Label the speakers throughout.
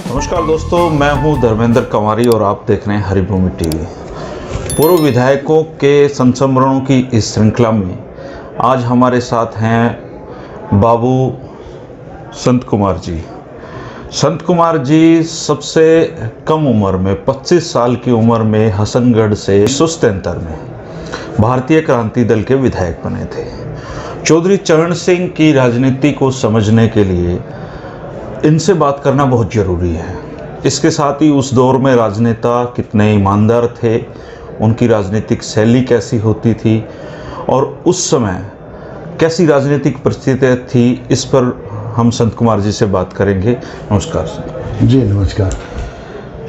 Speaker 1: नमस्कार दोस्तों, मैं हूं धर्मेंद्र कंवारी और आप देख रहे हैं हरिभूमि टीवी। पूर्व विधायकों के संस्मरणों की इस श्रृंखला में आज हमारे साथ हैं बाबू संत कुमार जी। संत कुमार जी सबसे कम उम्र में 25 साल की उम्र में हसनगढ़ से 1973 में भारतीय क्रांति दल के विधायक बने थे। चौधरी चरण सिंह की राजनीति को समझने के लिए इनसे बात करना बहुत ज़रूरी है। इसके साथ ही उस दौर में राजनेता कितने ईमानदार थे, उनकी राजनीतिक शैली कैसी होती थी और उस समय कैसी राजनीतिक परिस्थितियाँ थी, इस पर हम संत कुमार जी से बात करेंगे। नमस्कार
Speaker 2: जी। नमस्कार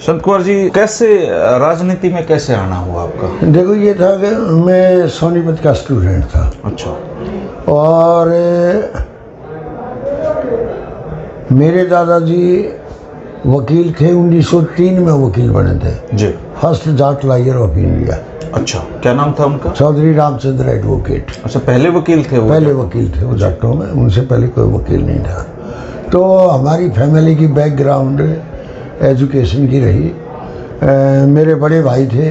Speaker 1: संत कुमार जी, कैसे राजनीति में कैसे आना हुआ आपका?
Speaker 2: देखो, ये था कि मैं सोनीपत का स्टूडेंट था।
Speaker 1: अच्छा।
Speaker 2: और मेरे दादाजी वकील थे, 1903 में वकील बने थे
Speaker 1: जी।
Speaker 2: First Jat lawyer of India.
Speaker 1: अच्छा, क्या नाम था उनका?
Speaker 2: चौधरी रामचंद्र एडवोकेट।
Speaker 1: अच्छा, पहले वकील थे वो?
Speaker 2: पहले वकील थे वो जाटों में, उनसे पहले कोई वकील नहीं था। तो हमारी फैमिली की बैकग्राउंड एजुकेशन की रही। मेरे बड़े भाई थे,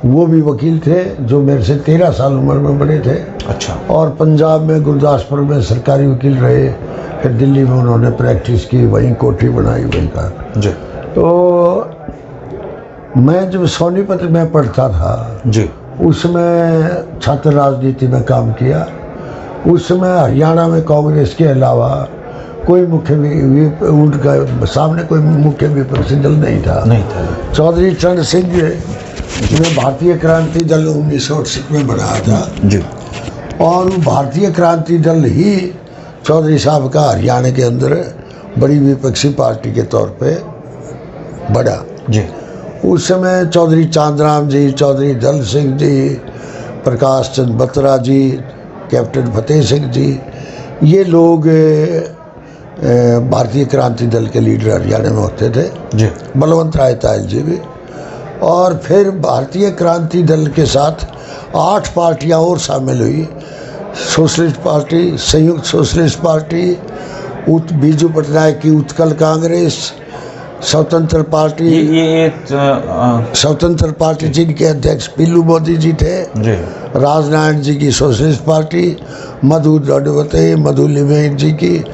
Speaker 2: वो भी वकील थे, जो मेरे से 13 साल उम्र में बड़े थे।
Speaker 1: अच्छा।
Speaker 2: और पंजाब में गुरदासपुर में सरकारी वकील रहे, फिर दिल्ली में उन्होंने प्रैक्टिस की, वहीं कोठी बनाई, वहीं का
Speaker 1: जी।
Speaker 2: तो मैं जब सोनीपत में पढ़ता था
Speaker 1: जी,
Speaker 2: उसमें छात्र राजनीति में काम किया। उस समय हरियाणा में कांग्रेस के अलावा कोई उनका सामने कोई मुख्य विपक्षी दल नहीं था। चौधरी चरण सिंह ने भारतीय क्रांति दल 1968 में बनाया था
Speaker 1: जी।
Speaker 2: और भारतीय क्रांति दल ही चौधरी साहब का हरियाणा के अंदर बड़ी विपक्षी पार्टी के तौर पे बढ़ा
Speaker 1: जी।
Speaker 2: उस समय चौधरी चांदराम जी, चौधरी दल सिंह जी, प्रकाश चंद बत्रा जी, कैप्टन फतेह सिंह जी, ये लोग भारतीय क्रांति दल के लीडर हरियाणा में होते थे
Speaker 1: जी।
Speaker 2: बलवंत राय तायल जी भी। और फिर भारतीय क्रांति दल के साथ 8 पार्टियां और शामिल हुई। सोशलिस्ट पार्टी, संयुक्त सोशलिस्ट पार्टी, बीजू पटनायक की उत्कल कांग्रेस, स्वतंत्र पार्टी, स्वतंत्र पार्टी जिनके अध्यक्ष पिल्लू मोदी जी थे
Speaker 1: जी।
Speaker 2: राजनारायण जी की सोशलिस्ट पार्टी, मधु दंडवते, मधु लिमेन जी की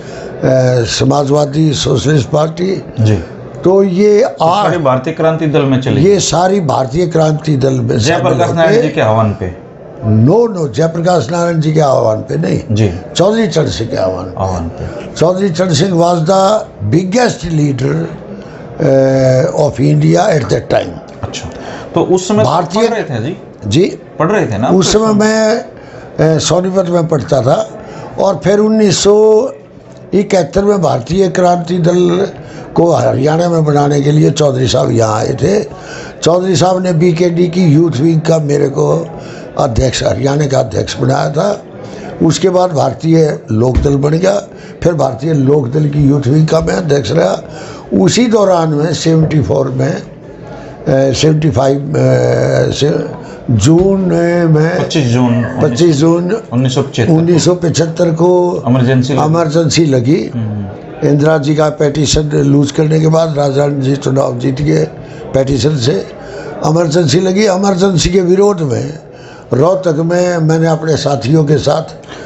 Speaker 2: समाजवादी सोशलिस्ट पार्टी जी। तो ये 8
Speaker 1: भारतीय क्रांति दल में चले,
Speaker 2: ये सारी भारतीय क्रांति दल में
Speaker 1: जयप्रकाश नारायण जी के आह्वान पे?
Speaker 2: नो, जयप्रकाश नारायण जी के आह्वान पे नहीं
Speaker 1: जी,
Speaker 2: चौधरी चरण सिंह के आह्वान
Speaker 1: पे।
Speaker 2: चौधरी चरण Singh was the biggest leader of India at that time.
Speaker 1: अच्छा, तो उस समय
Speaker 2: भारतीय
Speaker 1: पढ़ रहे थे
Speaker 2: जी
Speaker 1: पढ़ रहे थे ना
Speaker 2: उस समय मैं सोनीपत में पढ़ता था। और फिर 1971 में भारतीय क्रांति दल को हरियाणा में बनाने के लिए चौधरी साहब यहाँ आए थे। चौधरी साहब ने BKD की यूथ विंग का मेरे को अध्यक्ष, हरियाणा का अध्यक्ष बनाया था। उसके बाद भारतीय लोकदल बन गया, फिर भारतीय लोकदल की यूथ विंग का मैं अध्यक्ष रहा। उसी दौरान में 74 में 25 जून में 25 जून 1975 को इमरजेंसी लगी। इंदिरा जी का पेटिशन लूज करने के बाद राजाराम जी चुनाव जीत गए, पेटिशन से इमरजेंसी लगी। इमरजेंसी के विरोध में रोहतक में मैंने अपने साथियों के साथ,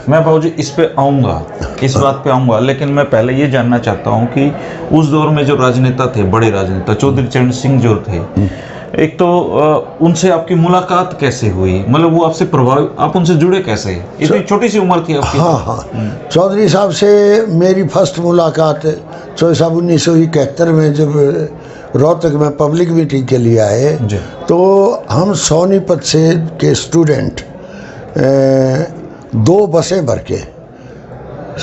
Speaker 1: मैं बाबू जी इस पे आऊँगा, इस बात पे आऊँगा, लेकिन मैं पहले ये जानना चाहता हूँ कि उस दौर में जो राजनेता थे, बड़े राजनेता चौधरी चरण सिंह जो थे, एक तो उनसे आपकी मुलाकात कैसे हुई? मतलब वो आपसे प्रभावित, आप उनसे जुड़े कैसे? इतनी छोटी सी उम्र थी आपकी।
Speaker 2: हाँ। चौधरी साहब से मेरी फर्स्ट मुलाकात चौधरी साहब 1971 में जब रोहतक में पब्लिक मीटिंग के लिए आए, तो हम सोनीपत से के स्टूडेंट 2 बसें भर के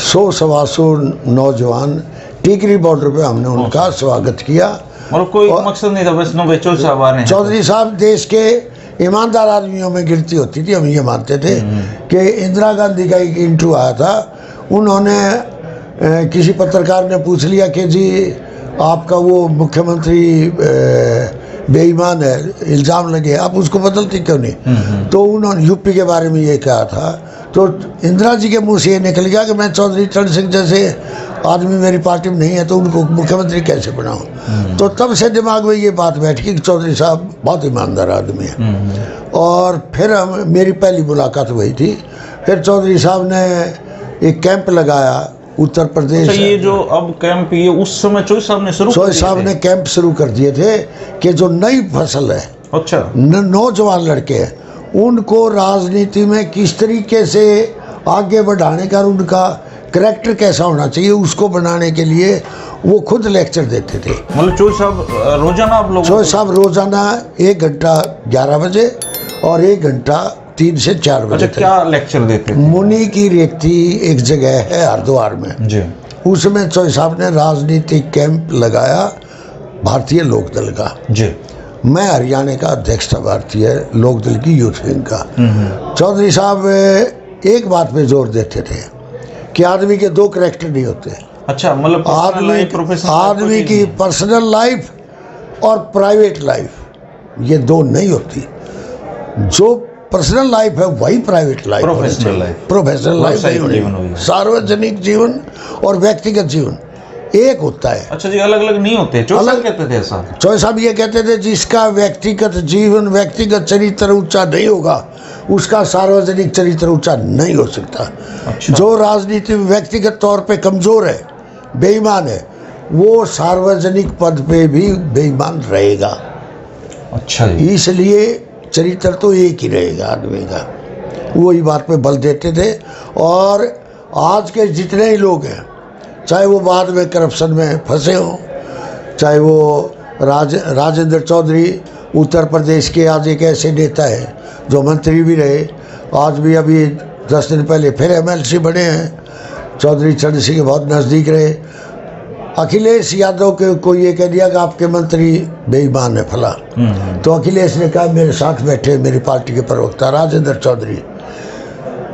Speaker 2: 100-125 नौजवान टिकरी बॉर्डर पे हमने उनका स्वागत किया।
Speaker 1: और कोई मकसद नहीं था, बस चौधरी साहब आ रहे हैं।
Speaker 2: चौधरी साहब देश के ईमानदार आदमियों में गिनती होती थी। हम ये मानते थे कि इंदिरा गांधी का एक इंटरव्यू आया था, उन्होंने किसी पत्रकार ने पूछ लिया कि जी आपका वो मुख्यमंत्री बेईमान है, इल्ज़ाम लगे, आप उसको बदलते क्यों नहीं? तो उन्होंने यूपी के बारे में ये कहा था तो इंदिरा जी के मुंह से ये निकल गया कि मैं चौधरी चरण सिंह जैसे आदमी मेरी पार्टी में नहीं है तो उनको मुख्यमंत्री कैसे बनाऊं। तो तब से दिमाग में ये बात बैठ गई कि चौधरी साहब बहुत ईमानदार आदमी है। और फिर मेरी पहली मुलाकात हुई थी। फिर चौधरी साहब ने एक कैंप लगाया उत्तर प्रदेश।
Speaker 1: अच्छा, ये जो अब कैंप ये उस समय चौधरी साहब ने
Speaker 2: चौधरी साहब ने कैंप शुरू कर दिए थे कि जो नई फसल है,
Speaker 1: अच्छा,
Speaker 2: नौजवान लड़के हैं, उनको राजनीति में किस तरीके से आगे बढ़ाने का, उनका करैक्टर कैसा होना चाहिए, उसको बनाने के लिए वो खुद लेक्चर देते थे।
Speaker 1: मतलब चौधरी साहब रोजाना आप लोग?
Speaker 2: चौधरी साहब रोजाना 1 घंटा 11 बजे और 1 घंटा 3 से 4 बजे।
Speaker 1: अच्छा, क्या लेक्चर देते थे?
Speaker 2: मुनि की रेती एक जगह है हरिद्वार में
Speaker 1: जी,
Speaker 2: उसमें चौधरी साहब ने राजनीतिक कैंप लगाया भारतीय लोकदल का।
Speaker 1: जी,
Speaker 2: मैं हरियाणा का अध्यक्ष था भारतीय लोकदल की यूथ विंग का। चौधरी साहब एक बात पे जोर देते थे कि आदमी के 2 करैक्टर नहीं होते।
Speaker 1: अच्छा, मतलब
Speaker 2: आदमी की पर्सनल लाइफ और प्राइवेट लाइफ ये 2 नहीं होती। जो पर्सनल लाइफ है वही प्राइवेट लाइफ, प्रोफेशनल लाइफ, सार्वजनिक जीवन और व्यक्तिगत जीवन एक होता है।
Speaker 1: अच्छा जी, अलग अलग नहीं होते? अलग कहते थे ऐसा?
Speaker 2: चौधरी साहब ये कहते थे जिसका व्यक्तिगत जीवन, व्यक्तिगत चरित्र ऊंचा नहीं होगा उसका सार्वजनिक चरित्र ऊंचा नहीं हो सकता।
Speaker 1: अच्छा।
Speaker 2: जो राजनीति में व्यक्तिगत तौर पे कमजोर है, बेईमान है, वो सार्वजनिक पद पे भी बेईमान रहेगा।
Speaker 1: अच्छा जी।
Speaker 2: इसलिए चरित्र तो एक ही रहेगा आदमी का। वही बात पे बल देते थे। और आज के जितने ही लोग हैं, चाहे वो बाद में करप्शन में फंसे हों, चाहे वो राजेंद्र चौधरी उत्तर प्रदेश के आज एक ऐसे नेता है जो मंत्री भी रहे, आज भी अभी 10 दिन पहले फिर MLC बने हैं, चौधरी चरण सिंह के बहुत नज़दीक रहे। अखिलेश यादव के को ये कह दिया कि आपके मंत्री बेईमान है फला, तो अखिलेश ने कहा मेरे साथ बैठे मेरी पार्टी के प्रवक्ता राजेंद्र चौधरी,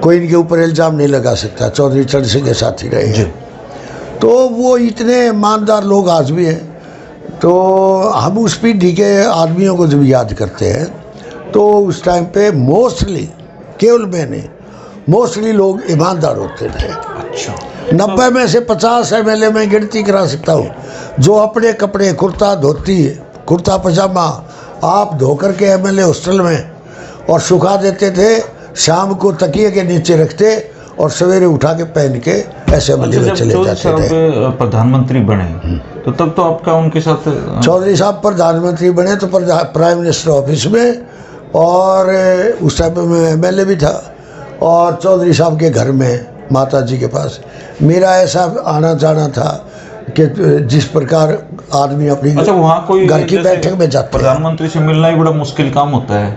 Speaker 2: कोई इनके ऊपर इल्ज़ाम नहीं लगा सकता, चौधरी चरण सिंह के साथ ही रहे। तो वो इतने ईमानदार लोग आज भी हैं। तो हम उस पीढ़ी के आदमियों को जब याद करते हैं तो उस टाइम पे मोस्टली, केवल मैं नहीं, मोस्टली लोग ईमानदार होते थे।
Speaker 1: अच्छा।
Speaker 2: 90 में से 50 MLA में गिनती करा सकता हूँ जो अपने कपड़े कुर्ता धोती, कुर्ता पजामा आप धो कर के MLA हॉस्टल में और सुखा देते थे, शाम को तकिए के नीचे रखते और सवेरे उठा के पहन के असेंबली में चले जाते थे।
Speaker 1: प्रधानमंत्री बने तो तब तो आपका उनके साथ?
Speaker 2: चौधरी साहब प्रधानमंत्री बने तो प्राइम मिनिस्टर ऑफिस में, और उस टाइम मैं MLA भी था, और चौधरी साहब के घर में माता जी के पास मेरा ऐसा आना जाना था कि जिस प्रकार आदमी अपनी
Speaker 1: वहाँ कोई
Speaker 2: घर की बैठक में जाता है।
Speaker 1: प्रधानमंत्री से मिलना ही बड़ा मुश्किल काम होता है,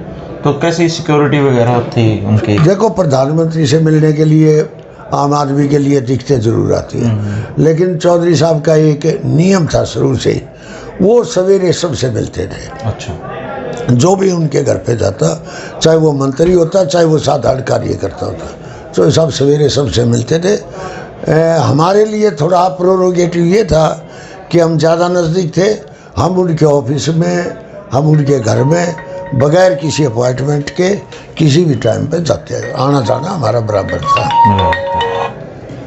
Speaker 1: तो कैसी सिक्योरिटी वगैरह थी उनकी?
Speaker 2: देखो, प्रधानमंत्री से मिलने के लिए आम आदमी के लिए दिक्कतें जरूर आती हैं, लेकिन चौधरी साहब का एक नियम था शुरू से, वो सवेरे सबसे मिलते थे।
Speaker 1: अच्छा।
Speaker 2: जो भी उनके घर पे जाता, चाहे वो मंत्री होता, चाहे वो साधारण कार्यकर्ता होता, चौधरी साहब सवेरे सबसे मिलते थे। हमारे लिए थोड़ा प्रोरोगेटिव ये था कि हम ज़्यादा नज़दीक थे, हम उनके ऑफिस में, हम उनके घर में बगैर किसी अपॉइंटमेंट के किसी भी टाइम पे जाते हैं, आना जाना हमारा बराबर था।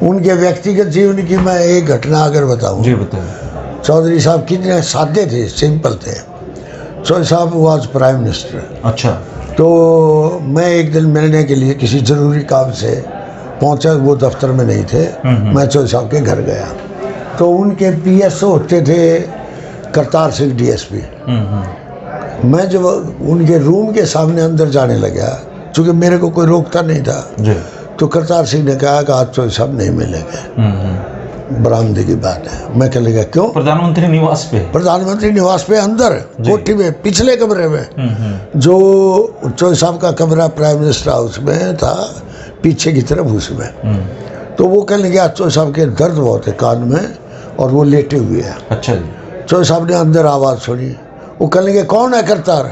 Speaker 2: उनके व्यक्तिगत जीवन की मैं एक घटना अगर बताऊं।
Speaker 1: जी बताइए।
Speaker 2: चौधरी साहब कितने सादे थे, सिंपल थे। चौधरी साहब वाज प्राइम मिनिस्टर। अच्छा। तो मैं एक दिन मिलने के लिए किसी ज़रूरी काम से पहुंचा, वो दफ्तर में नहीं थे, मैं चौधरी साहब के घर गया तो उनके PSO होते थे करतार सिंह DSP। मैं जब उनके रूम के सामने अंदर जाने लगा, चूँकि मेरे को कोई रोकता नहीं था जी, तो करतार सिंह ने कहा कि आज चौधरी साहब नहीं मिलेंगे, बरामदे की बात है। मैं कह लगा क्यों? प्रधानमंत्री निवास पे। प्रधानमंत्री निवास पे अंदर कोठी में पिछले कमरे में, जो चौधरी साहब का कमरा प्राइम मिनिस्टर हाउस में था, पीछे की तरफ उसमें। तो वो कहने लगे चौधरी साहब के दर्द बहुत है कान में और वो लेटे हुए हैं। अच्छा जी। चौधरी साहब ने अंदर आवाज़ सुनी, वो कहने लगे कौन है करतार?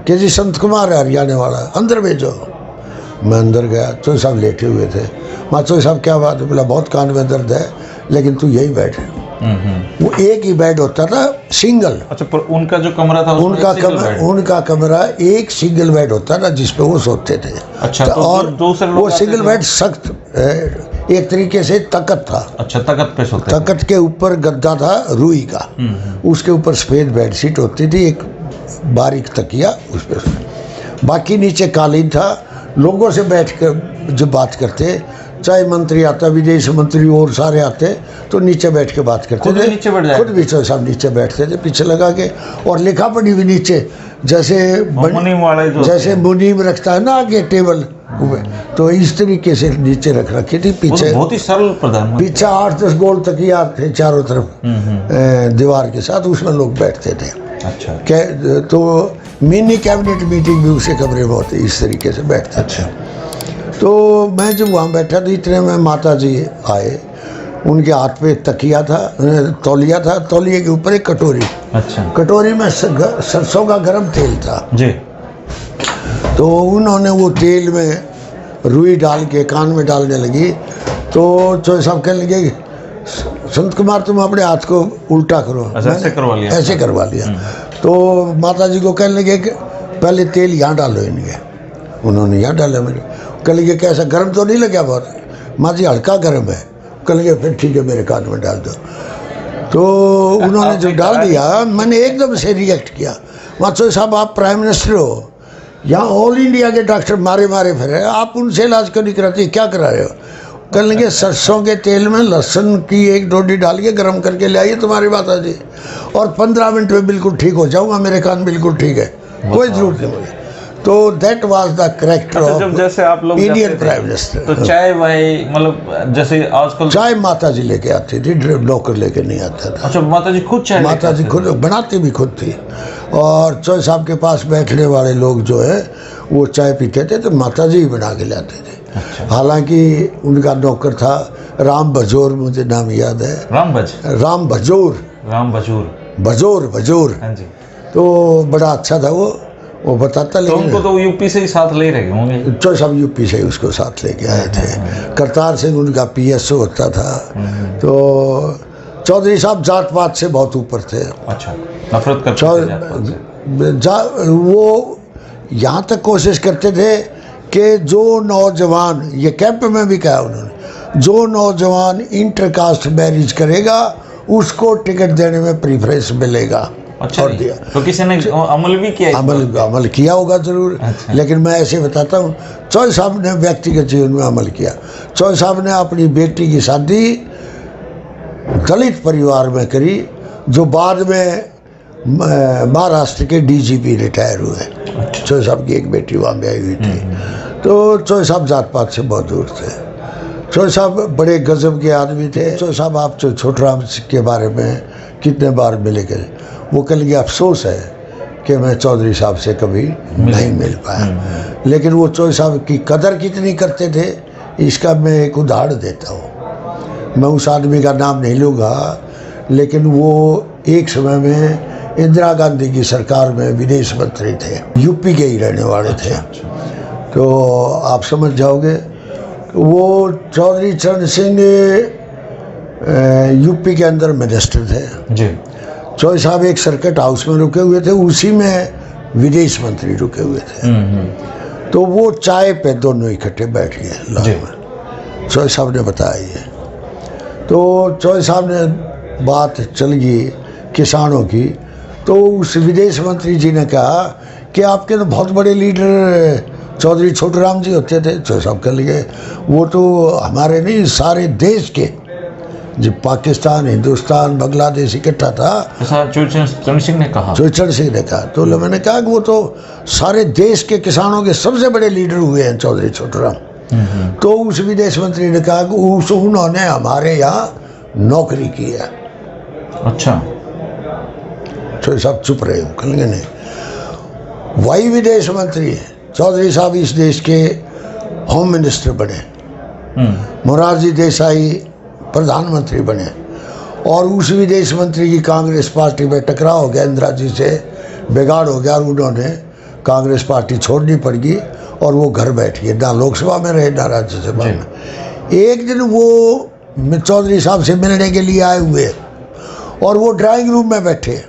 Speaker 2: कि जी संत कुमार है हरियाणा वाला, अंदर भेजो। मैं अंदर गया, चौधरी साहब लेटे हुए थे। माँ चौधरी साहब क्या बात है? बोला बहुत कान में दर्द है, लेकिन तू यही बैठ। वो एक ही बेड होता था, सिंगल।
Speaker 1: अच्छा, पर उनका जो कमरा था
Speaker 2: उनका कमरा एक सिंगल बेड होता था जिसपे वो सोते थे।
Speaker 1: अच्छा, तो
Speaker 2: और
Speaker 1: दूसरे लोग
Speaker 2: वो सिंगल बेड सख्त एक तरीके से तकत था।
Speaker 1: अच्छा, तकत पे सोते थे।
Speaker 2: तकत के ऊपर गद्दा था रुई का, उसके ऊपर सफेद बेडशीट होती थी, एक बारीक तकिया उस पर, बाकी नीचे कालीन था। लोगों से बैठ कर जब बात करते, चाहे मंत्री आता, विदेश मंत्री और सारे आते, तो नीचे बैठ के बात करते थे।
Speaker 1: नीचे बैठ जाते,
Speaker 2: खुद भी तो सब नीचे बैठते थे पीछे लगा के, और लिखा पढ़ी भी नीचे, जैसे
Speaker 1: मुनीम वाले
Speaker 2: जैसे मुनीम रखता है ना आगे टेबल, तो इस तरीके से नीचे रख रखी थी। पीछे
Speaker 1: बहुत ही सरल प्रधानमंत्री,
Speaker 2: पीछे 8-10 गोल तकिया थे चारों तरफ दीवार के साथ, उसमें लोग बैठते थे।
Speaker 1: अच्छा,
Speaker 2: तो मिनी कैबिनेट मीटिंग भी उसी कमरे में होती, इस तरीके से बैठते।
Speaker 1: अच्छा,
Speaker 2: तो मैं जब वहाँ बैठा था, इतने में माता जी आए, उनके हाथ पे तकिया था, तौलिया था, तौलिए के ऊपर एक कटोरी।
Speaker 1: अच्छा,
Speaker 2: कटोरी में सरसों का गर्म तेल था
Speaker 1: जी।
Speaker 2: तो उन्होंने वो तेल में रुई डाल के कान में डालने लगी, तो चौधरी साहब कहने लगे, संत कुमार तुम अपने हाथ को उल्टा करो।
Speaker 1: ऐसे करवा लिया,
Speaker 2: ऐसे करवा लिया। तो माता जी को कहने लगे कि पहले तेल यहाँ डालो इनके। उन्होंने यहाँ डाला मेरे, कह लगे कैसा गर्म तो नहीं लगा बहुत? माँ जी हल्का गर्म है। कह लगे फिर ठीक है मेरे कान में डाल दो। तो उन्होंने जब डाल दिया, मैंने एकदम से रिएक्ट किया, चौधरी साहब आप प्राइम मिनिस्टर हो, यहाँ ऑल इंडिया के डॉक्टर मारे फिर रहे, आप उनसे इलाज क्यों नहीं कराते, क्या करा रहे हो? कह लेंगे सरसों के तेल में लहसुन की एक डोडी डाल के गर्म करके ले आइए तुम्हारी माता जी, और 15 मिनट में बिल्कुल ठीक हो जाऊँगा, मेरे कान बिल्कुल ठीक है, कोई जरूरत नहीं मुझे। तो that was the character of
Speaker 1: जब जैसे आप लोग
Speaker 2: इंडियन प्राइम मिनिस्टर।
Speaker 1: तो चाय भाई मतलब जैसे आजकल
Speaker 2: चाय माता जी लेके आती थी, नौकर लेके नहीं आता था।
Speaker 1: अच्छा, माता जी खुद चाय
Speaker 2: माता जी खुद बनाती भी खुद थी, और चौधरी साहब के पास बैठने वाले लोग जो है वो चाय पीते थे तो माता जी ही बना के लाते थे।
Speaker 1: अच्छा।
Speaker 2: हालांकि उनका नौकर था राम बजोर, मुझे नाम याद है, राम बजोर।
Speaker 1: हाँ जी।
Speaker 2: तो बड़ा अच्छा था वो बताता।
Speaker 1: तो उनको तो यूपी से ही साथ ले रहे होंगे।
Speaker 2: चौधरी साहब यूपी से ही उसको साथ लेके आए थे। करतार सिंह उनका PSO होता था। तो चौधरी साहब जात पात से बहुत ऊपर थे।
Speaker 1: अच्छा, नफरत करते थे।
Speaker 2: वो यहाँ तक कोशिश करते थे कि जो नौजवान, ये कैंप में भी कहा उन्होंने, जो नौजवान इंटरकास्ट मैरिज करेगा उसको टिकट देने में प्रीफरेंस मिलेगा।
Speaker 1: अच्छा,
Speaker 2: और दिया।
Speaker 1: तो किसी ने अमल भी किया?
Speaker 2: अमल किया होगा जरूर। अच्छा। लेकिन मैं ऐसे बताता हूँ, चौधरी साहब ने व्यक्तिगत जीवन में अमल किया। चौधरी साहब ने अपनी बेटी की शादी दलित परिवार में करी, जो बाद में महाराष्ट्र के DGP रिटायर हुए। चौधरी साहब की एक बेटी वहाँ ब्याही हुई थी। तो चौधरी साहब जात पात से बहुत दूर थे। चौधरी साहब बड़े गजब के आदमी थे। चौधरी साहब आप छोटराम के बारे में कितने बार मिले गए, वो कल ये अफसोस है कि मैं चौधरी साहब से कभी नहीं मिल पाया। लेकिन वो चौधरी साहब की कदर कितनी करते थे, इसका मैं एक उदाहरण देता हूँ। मैं उस आदमी का नाम नहीं लूँगा, लेकिन वो एक समय में इंदिरा गांधी की सरकार में विदेश मंत्री थे, यूपी के ही रहने वाले थे। तो आप समझ जाओगे, वो चौधरी चरण सिंह यूपी के अंदर मिनिस्टर थे जी। चौधरी साहब एक सर्किट हाउस में रुके हुए थे, उसी में विदेश मंत्री रुके हुए थे। तो वो चाय पे दोनों इकट्ठे बैठ गए लॉन में। चौधरी साहब ने बताया ये, तो चौधरी साहब ने बात चल गई किसानों की। तो उस विदेश मंत्री जी ने कहा कि आपके तो बहुत बड़े लीडर चौधरी छोटूराम जी होते थे। चौधरी साहब कह लिए, वो तो हमारे नहीं, सारे देश के, जब पाकिस्तान, हिंदुस्तान, बांग्लादेश इकट्ठा था।
Speaker 1: चरण सिंह ने कहा।
Speaker 2: चरण सिंह ने कहा। तो मैंने कहा कि वो तो सारे देश के किसानों के सबसे बड़े लीडर हुए हैं चौधरी छोटूराम। तो उस विदेश मंत्री ने कहा कि उन्होंने हमारे यहाँ नौकरी की है।
Speaker 1: अच्छा।
Speaker 2: चौधरी साहब चुप रहे, कहेंगे नहीं। वही विदेश मंत्री चौधरी साहब इस देश के होम मिनिस्टर बने, मोरारजी देसाई प्रधानमंत्री बने, और उस विदेश मंत्री की कांग्रेस पार्टी में टकराव हो गया, इंदिरा जी से बिगाड़ हो गया, और उन्होंने कांग्रेस पार्टी छोड़नी पड़ गई और वो घर बैठ गए, ना लोकसभा में रहे ना राज्यसभा में। एक दिन वो चौधरी साहब से मिलने के लिए आए हुए और वो ड्राइंग रूम में बैठे।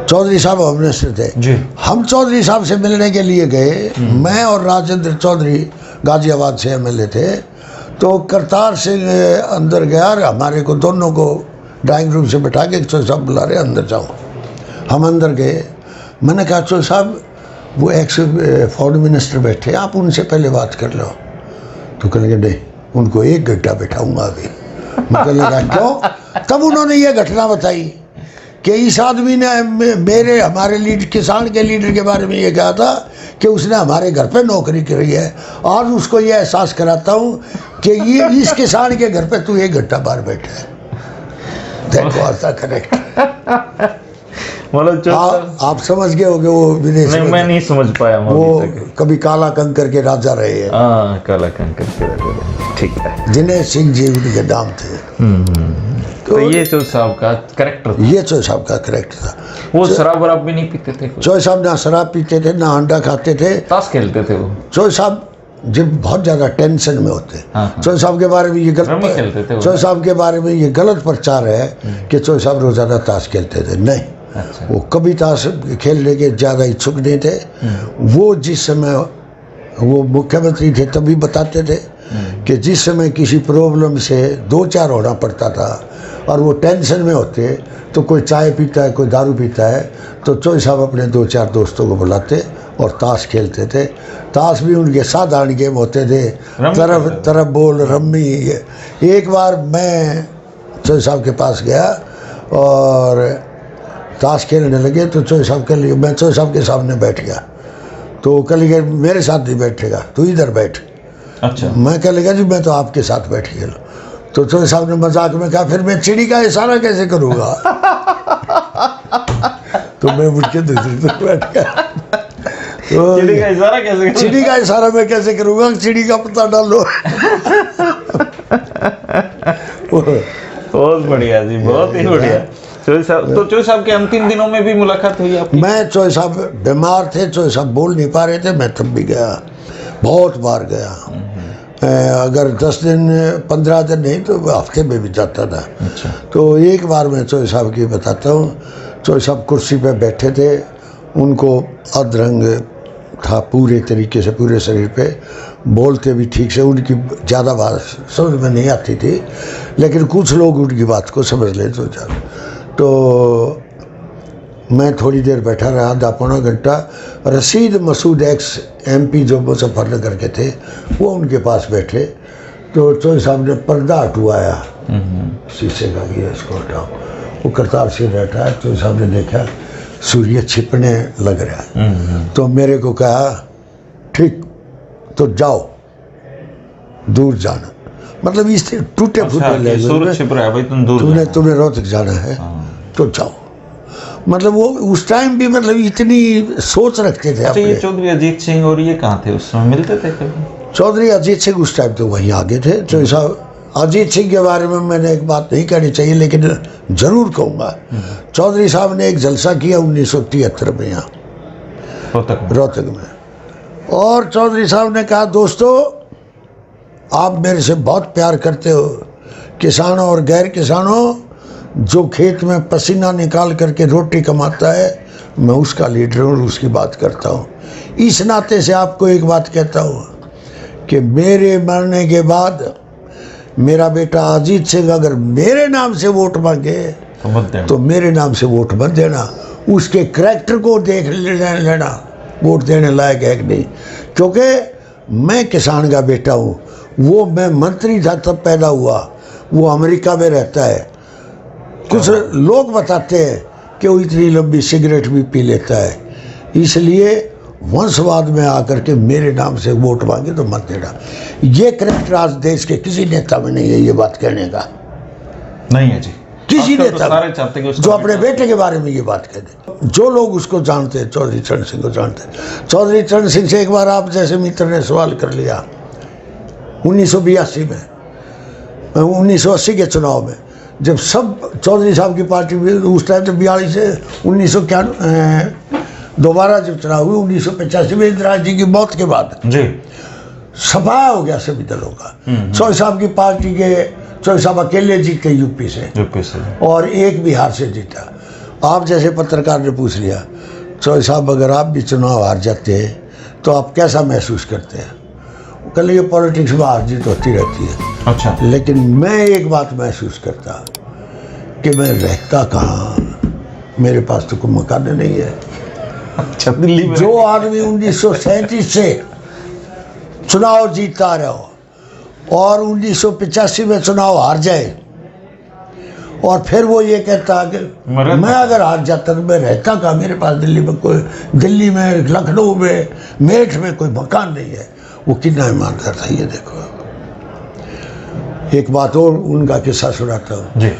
Speaker 2: चौधरी साहब होम मिनिस्टर थे
Speaker 1: जी।
Speaker 2: हम चौधरी साहब से मिलने के लिए गए, मैं और राजेंद्र चौधरी गाजियाबाद से एमएलए थे। तो करतार सिंह अंदर गया और हमारे को दोनों को ड्राइंग रूम से बैठा के चौधरी साहब बुला रहे अंदर जाओ। हम अंदर गए, मैंने कहा चौधरी साहब वो एक्स फॉरेन मिनिस्टर बैठे, आप उनसे पहले बात कर लो। तो कहने लगे नहीं, उनको 1 घंटा बैठाऊंगा अभी। मैं कहने लगा क्यों? तब उन्होंने ये घटना बताई कि इस आदमी ने मेरे हमारे लीडर किसान के लीडर के बारे में ये कहा था कि उसने हमारे घर पे नौकरी करी है। आज उसको ये एहसास कराता हूँ कि ये इस किसान के घर पे तू 1 घंटा बाहर बैठा है। देखो आता करेक्ट।
Speaker 1: मतलब
Speaker 2: आप समझ गए होगे वो विदेश
Speaker 1: नहीं, मैं नहीं समझ पाया।
Speaker 2: वो कभी काला कंकर के राजा रहे हैं।
Speaker 1: काला कंकर के राजा, ठीक है।
Speaker 2: जिन्हें सिंह जी उनके नाम थे।
Speaker 1: तो ये चौधरी साहब का कैरेक्टर था।
Speaker 2: ये चौधरी साहब का कैरेक्टर था।
Speaker 1: वो शराब वराब भी नहीं पीते थे?
Speaker 2: चौधरी साहब ना शराब पीते थे, ना अंडा खाते थे।
Speaker 1: ताश खेलते थे वो?
Speaker 2: चौधरी साहब जब बहुत ज़्यादा टेंशन में होते, चौधरी साहब के बारे में ये गलत, चौधरी साहब के बारे में ये गलत प्रचार है कि चौधरी साहब रोज़ाना ताश खेलते थे। नहीं,
Speaker 1: अच्छा।
Speaker 2: वो कभी ताश खेलने के ज़्यादा इच्छुक नहीं थे। वो जिस समय वो मुख्यमंत्री थे तभी बताते थे कि जिस समय किसी प्रॉब्लम से 2-4 होना पड़ता था और वो टेंशन में होते, तो कोई चाय पीता है, कोई दारू पीता है, तो चौधरी साहब अपने 2-4 दोस्तों को बुलाते और ताश खेलते थे। ताश भी उनके साधारण गेम होते थे, तरफ बोल, रम्मी। एक बार मैं चौधरी साहब के पास गया और ताश खेलने लगे, तो चौधरी साहब के लिए मैं चौधरी साहब के सामने बैठ गया। तो कह लगे मेरे साथ नहीं बैठेगा, तू इधर बैठ।
Speaker 1: अच्छा।
Speaker 2: मैं कह लगा जी मैं तो आपके साथ बैठ खेलूँ। तो चौधरी साहब ने मजाक में कहा फिर मैं चिड़ी का इशारा कैसे करूँगा? तो मैं उठ के दूसरी तरफ बैठ गया। तो
Speaker 1: चिड़ी का इशारा कैसे?
Speaker 2: चिड़ी का इशारा मैं कैसे करूँगा? चिड़ी का पता डालो।
Speaker 1: बहुत बढ़िया जी, बहुत ही बढ़िया। चौधरी साहब, तो चौधरी साहब के अंतिम दिनों में भी मुलाकात हुई आपकी?
Speaker 2: मैं चौधरी साहब बीमार थे, चौधरी साहब बोल नहीं पा रहे थे, मैं तब भी गया, बहुत बार गया। अगर 10 दिन 15 दिन नहीं तो हफ्ते में भी जाता था।
Speaker 1: अच्छा।
Speaker 2: तो एक बार मैं चौधरी साहब की बताता हूँ। चौधरी साहब कुर्सी पे बैठे थे, उनको अधरंग था पूरे तरीके से, पूरे शरीर पे, बोलते भी ठीक से, उनकी ज़्यादा बात समझ में नहीं आती थी, लेकिन कुछ लोग उनकी बात को समझ लेते थे। तो मैं थोड़ी देर बैठा रहा, आधा पौना घंटा। रशीद मसूद एक्स MP जो मुजफ्फरनगर के थे, वो उनके पास बैठे। तो चौधरी साहब ने पर्दा हटवाया शीशे का, ये इसको हटाओ। वो करतार सिंह बैठा है, चौधरी साहब ने देखा सूर्य छिपने लग रहा है। तो मेरे को कहा ठीक, तो जाओ दूर जाना, मतलब इस टूटे फूटे लैंग्वेज में, तुम्हें रोहतक जाना है तो जाओ। मतलब वो उस टाइम भी मतलब इतनी सोच रखते थे।
Speaker 1: अच्छा, ये चौधरी अजीत सिंह और ये कहाँ थे उस समय, मिलते थे कभी?
Speaker 2: चौधरी अजीत सिंह उस टाइम तो वहीं आगे थे। चौधरी साहब अजीत सिंह के बारे में मैंने एक बात नहीं कहनी चाहिए, लेकिन ज़रूर कहूँगा। चौधरी साहब ने एक जलसा किया 1973 में यहाँ रोहतक में, और चौधरी साहब ने कहा दोस्तों आप मेरे से बहुत प्यार करते हो, किसानों और गैर किसानों, जो खेत में पसीना निकाल करके रोटी कमाता है मैं उसका लीडर हूँ, उसकी बात करता हूँ। इस नाते से आपको एक बात कहता हूँ कि मेरे मरने के बाद मेरा बेटा अजीत सिंह अगर मेरे नाम से वोट मांगे तो मेरे नाम से वोट मत देना, उसके करैक्टर को देख लेना वोट देने लायक है कि नहीं। क्योंकि मैं किसान का बेटा हूँ, वो मैं मंत्री था तब पैदा हुआ, वो अमेरिका में रहता है। कुछ लोग बताते हैं कि वो इतनी लंबी सिगरेट भी पी लेता है, इसलिए वंशवाद में आकर के मेरे नाम से वोट मांगे तो मत देना। ये करैक्टर आज देश के किसी नेता में नहीं है, ये बात कहने का
Speaker 1: नहीं है जी।
Speaker 2: किसी नेता
Speaker 1: तो सारे चाहते हैं
Speaker 2: जो अपने बेटे के बारे में ये बात कह दे। जो लोग उसको जानते हैं, चौधरी चरण सिंह को जानते हैं। चौधरी चरण सिंह से एक बार आप जैसे मित्र ने सवाल कर लिया 1982 में, 1980 के चुनाव में, जब सब चौधरी साहब की पार्टी में उस टाइम तो 42 से 1991 दोबारा जब चुनाव हुई 1985 में इंदिरा जी की मौत के बाद जी सफाया हो गया सभी दलों का। चौधरी साहब की पार्टी के चौधरी साहब अकेले जीत के यूपी से और एक बिहार से जीता। आप जैसे पत्रकार ने पूछ लिया, चौधरी साहब अगर आप भी चुनाव हार जाते हैं तो आप कैसा महसूस करते हैं? कल ये पॉलिटिक्स में हार जीत होती रहती है।
Speaker 1: अच्छा।
Speaker 2: लेकिन मैं एक बात महसूस करता कि मैं रहता कहाँ, मेरे पास तो कोई मकान नहीं है।
Speaker 1: अच्छा, दिल्ली में
Speaker 2: जो आदमी 1937 से चुनाव जीतता रहा हो और 1985 में चुनाव हार जाए और फिर वो ये कहता कि मैं अगर हार जाता तो मैं रहता कहाँ, मेरे पास दिल्ली में, लखनऊ में, मेरठ में कोई मकान नहीं है। वो कितना ईमानदार था ये देखो। एक बात और उनका किस्सा सुनाता हूँ जी।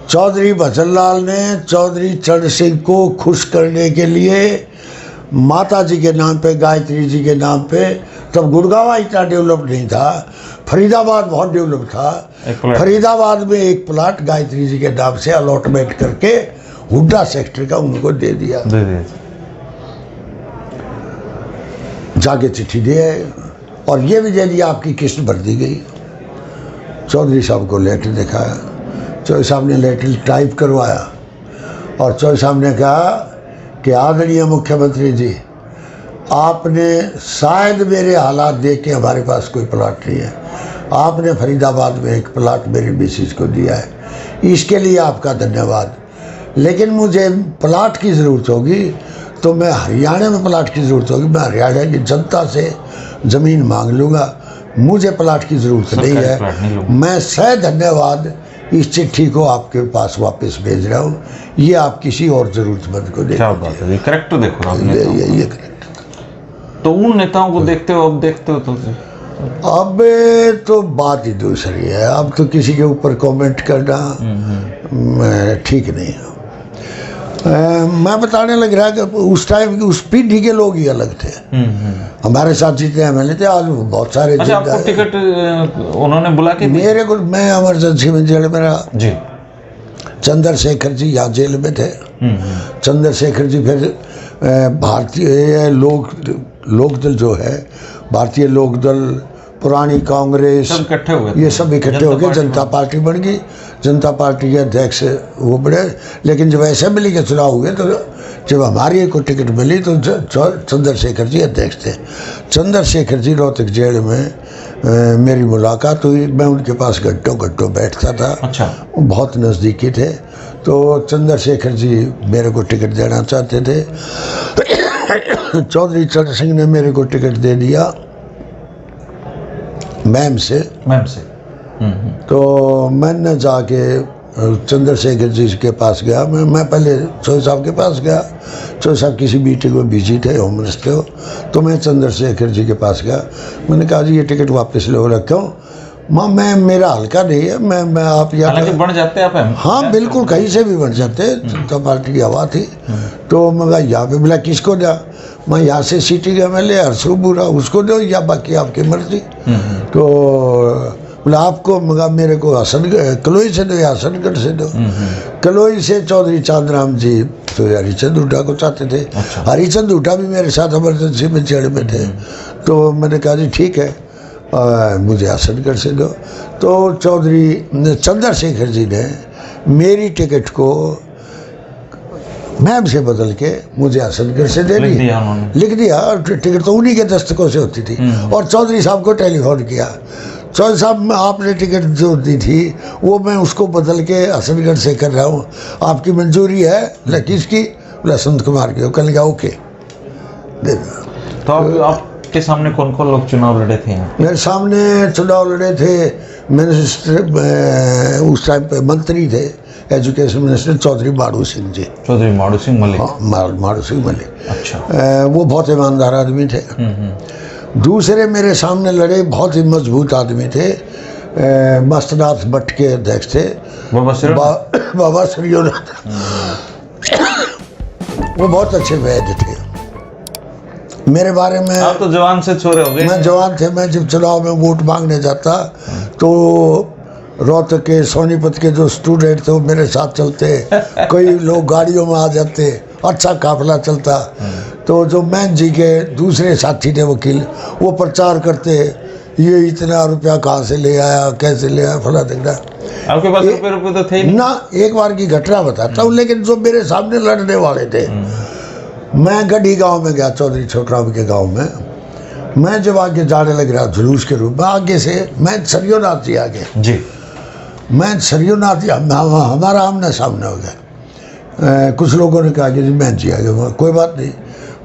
Speaker 2: चौधरी भजनलाल ने चौधरी चरण सिंह को खुश करने के लिए माता जी के नाम पे, गायत्री जी के नाम पे, तब गुड़गांव इतना डेवलप नहीं था, फरीदाबाद बहुत डेवलप था। फरीदाबाद में एक प्लाट गायत्री जी के नाम से अलॉटमेंट करके हुड्डा सेक्टर का उनको दे दिया। जाके चिट्ठी दे और ये भी दे दिया आपकी किस्त भर दी गई। चौधरी साहब को लेटर दिखाया, चौधरी साहब ने लेटर टाइप करवाया और चौधरी साहब ने कहा कि आदरणीय मुख्यमंत्री जी, आपने शायद मेरे हालात देख के, हमारे पास कोई प्लाट नहीं है, आपने फरीदाबाद में एक प्लाट मेरे मिसेज को दिया है, इसके लिए आपका धन्यवाद। लेकिन मुझे प्लाट की ज़रूरत होगी तो मैं हरियाणा में प्लाट की ज़रूरत होगी, मैं हरियाणा की जनता से ज़मीन मांग लूँगा, मुझे प्लाट की ज़रूरत नहीं है। मैं सह धन्यवाद इस चिट्ठी को आपके पास वापस भेज रहा हूँ, ये आप किसी और ज़रूरतमंद को दे।
Speaker 1: क्या बात है, करेक्ट देखो आपने।
Speaker 2: ये करेक्ट।
Speaker 1: तो उन नेताओं को देखते हो, अब देखते हो तो
Speaker 2: अब तो बात ही दूसरी है। अब तो किसी के ऊपर कमेंट करना ठीक नहीं है। मैं बताने लग रहा कि उस टाइम की उस पीढ़ी के लोग ही अलग थे। हमारे साथ जितने एमएलए थे आज बहुत सारे।
Speaker 1: अच्छा, आपको टिकट उन्होंने बुला के
Speaker 2: मेरे को, मैं इमरजेंसी में जेल में रहा जी। चंद्रशेखर जी यहाँ जेल में थे। चंद्रशेखर जी फिर भारतीय लोकदल जो है, भारतीय लोकदल, पुरानी कांग्रेस, सब इकट्ठे हुए, ये सब इकट्ठे हो गए, जनता पार्टी बन गई। जनता पार्टी के अध्यक्ष वो बड़े। लेकिन जब असेंबली के चुनाव हुए तो जब हमारी को टिकट मिली तो चंद्रशेखर जी अध्यक्ष थे। चंद्रशेखर जी रोहतक जेल में मेरी मुलाकात हुई। मैं उनके पास घंटों बैठता था। अच्छा। वो बहुत नज़दीकी थे। तो चंद्रशेखर जी मेरे को टिकट देना चाहते थे। चौधरी चरण सिंह ने मेरे को टिकट दे दिया मैम से। तो मैंने जाके चंद्रशेखर जी के पास गया। मैं पहले चौधरी साहब के पास गया। चौधरी साहब किसी मीटिंग में बिजी थे, होम मिनिस्टर हो। तो मैं चंद्रशेखर जी के पास गया। मैंने कहा जी ये टिकट वापस लो। बोला क्यों? माँ मैं, मेरा हल्का नहीं है, मैं आप यहाँ
Speaker 1: बन जाते आप?
Speaker 2: हाँ बिल्कुल, कहीं से भी बन जाते। जनता पार्टी की हवा थी। तो मैं यहाँ पे बोला किसको दो? मैं यहाँ से सिटी का एमएलए हरसू बुरा उसको दो या बाकी आपकी मर्जी। तो बोला आपको, मगा मेरे को कलोई से दो या हसनगढ़ से दो। कलोई से चौधरी चांदराम जी तो हरिचंद हुड्डा को चाहते थे। अच्छा। हरिचंद हुड्डा भी मेरे साथ इमरजेंसी में जेल में थे। तो मैंने कहा जी ठीक है, मुझे हसनगढ़ से दो। तो चौधरी चंद्रशेखर जी ने मेरी टिकट को मैम से बदल के मुझे हसनगढ़ से दे दी, लिख दिया। टिकट तो उन्हीं के दस्तकों से होती थी। और चौधरी साहब को टेलीफोन किया, चौधरी साहब आपने टिकट जो दी थी वो मैं उसको बदल के हसनगढ़ से कर रहा हूँ, आपकी मंजूरी है? किसकी? बोला संत कुमार की। कल गया ओके दे दो।
Speaker 1: तो आपके सामने कौन कौन लोग चुनाव लड़े थे?
Speaker 2: मेरे सामने चुनाव लड़े थे मिनिस्टर, उस टाइम पे मंत्री थे, एजुकेशन मिनिस्टर चौधरी माड़ू सिंह जी।
Speaker 1: चौधरी माड़ू सिंह मलिक।
Speaker 2: हाँ, माड़ू सिंह मलिक।
Speaker 1: अच्छा।
Speaker 2: वो बहुत ईमानदार आदमी थे। दूसरे मेरे सामने लड़े बहुत ही मजबूत आदमी थे, मस्तनाथ भट्ट के अध्यक्ष थे बाबा श्रीनाथ। वो बहुत अच्छे वैद्य थे। मेरे बारे में,
Speaker 1: आप तो जवान से छोरे हो गए।
Speaker 2: मैं जवान थे। मैं जब चुनाव में वोट मांगने जाता तो रोहतक के, सोनीपत के जो स्टूडेंट थे वो मेरे साथ चलते। कई लोग गाड़ियों में आ जाते, अच्छा काफिला चलता। तो जो मैन जी के दूसरे साथी थे वकील, वो प्रचार करते ये इतना रुपया कहाँ से ले आया, कैसे ले आया, फला दिखना।
Speaker 1: आपके पास रुपये तो थे ही
Speaker 2: ना। एक बार की घटना बताता हूँ, लेकिन जो मेरे सामने लड़ने वाले थे, मैं गढ़ी गांव में गया, चौधरी छोटराम के गांव में। मैं जब आगे जाने लग रहा जुलूस के रूप में, आगे से मैं सरयोनाथ जी आगे
Speaker 1: जी,
Speaker 2: मैं सरयोनाथ जी, हमारा आमने सामने हो गया। कुछ लोगों ने कहा कि जी मैं जी आगे, कोई बात नहीं।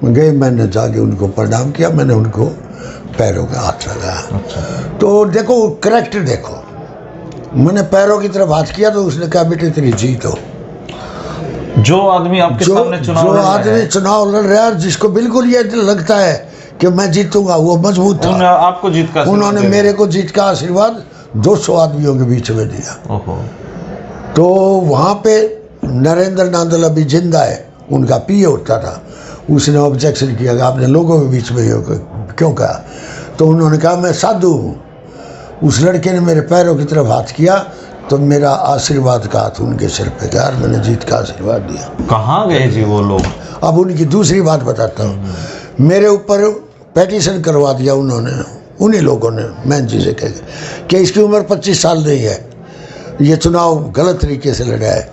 Speaker 2: गए, मैंने जाके उनको प्रणाम किया, मैंने उनको पैरों का हाथ लगाया।
Speaker 1: अच्छा।
Speaker 2: तो देखो करैक्टर देखो, मैंने पैरों की तरफ हाथ किया तो उसने कहा बेटे तेरी जीत हो।
Speaker 1: जो आदमी आपके सामने
Speaker 2: चुनाव लड़ रहा है, जिसको बिल्कुल ये लगता है कि मैं जीतूंगा, वो मजबूत था।
Speaker 1: आपको जीत का
Speaker 2: उन्होंने मेरे को जीत का आशीर्वाद 200 आदमियों के बीच में दिया। तो वहाँ पे नरेंद्र नांदल अभी जिंदा है, उनका पीए होता था। उसने ऑब्जेक्शन किया कि आपने लोगों के बीच में क्यों कहा। तो उन्होंने कहा मैं साधु हूँ। उस लड़के ने मेरे पैरों की तरफ हाथ किया तो मेरा आशीर्वाद का हाथ उनके सिर पे गया और मैंने जीत का आशीर्वाद दिया।
Speaker 1: कहाँ गए जी वो लोग?
Speaker 2: अब उनकी दूसरी बात बताता हूँ। मेरे ऊपर पेटिशन करवा दिया उन्होंने, उन्हीं लोगों ने, मैं जी से कह कि इसकी उम्र 25 साल नहीं है, ये चुनाव गलत तरीके से लड़ा है,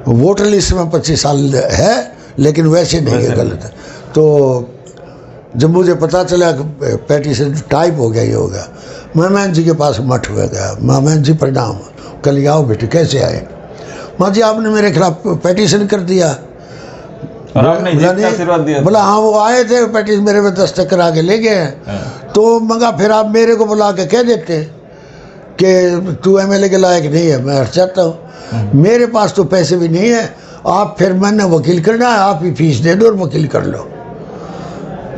Speaker 2: वोटर लिस्ट में 25 साल है लेकिन वैसे नहीं है, गलत है। तो जब मुझे पता चला कि पेटिशन टाइप हो गया, ये हो गया, मैं मैन जी के पास मठ में गया। मैन जी प्रणाम, कल आओ बेटे, कैसे आए? माँ जी आपने मेरे खिलाफ पेटिशन कर दिया।
Speaker 1: और आपने जीत का आशीर्वाद दिया?
Speaker 2: बोला हाँ, वो आए थे, पेटिशन मेरे में दस्तखत करा के ले गए। तो मगा फिर आप मेरे को बुला के कह देते कि तू एमएलए के लायक नहीं है, मैं हट जाता हूँ। मेरे पास तो पैसे भी नहीं है, आप फिर मैंने वकील करना है, आप ही फीस दे दो और वकील कर लो।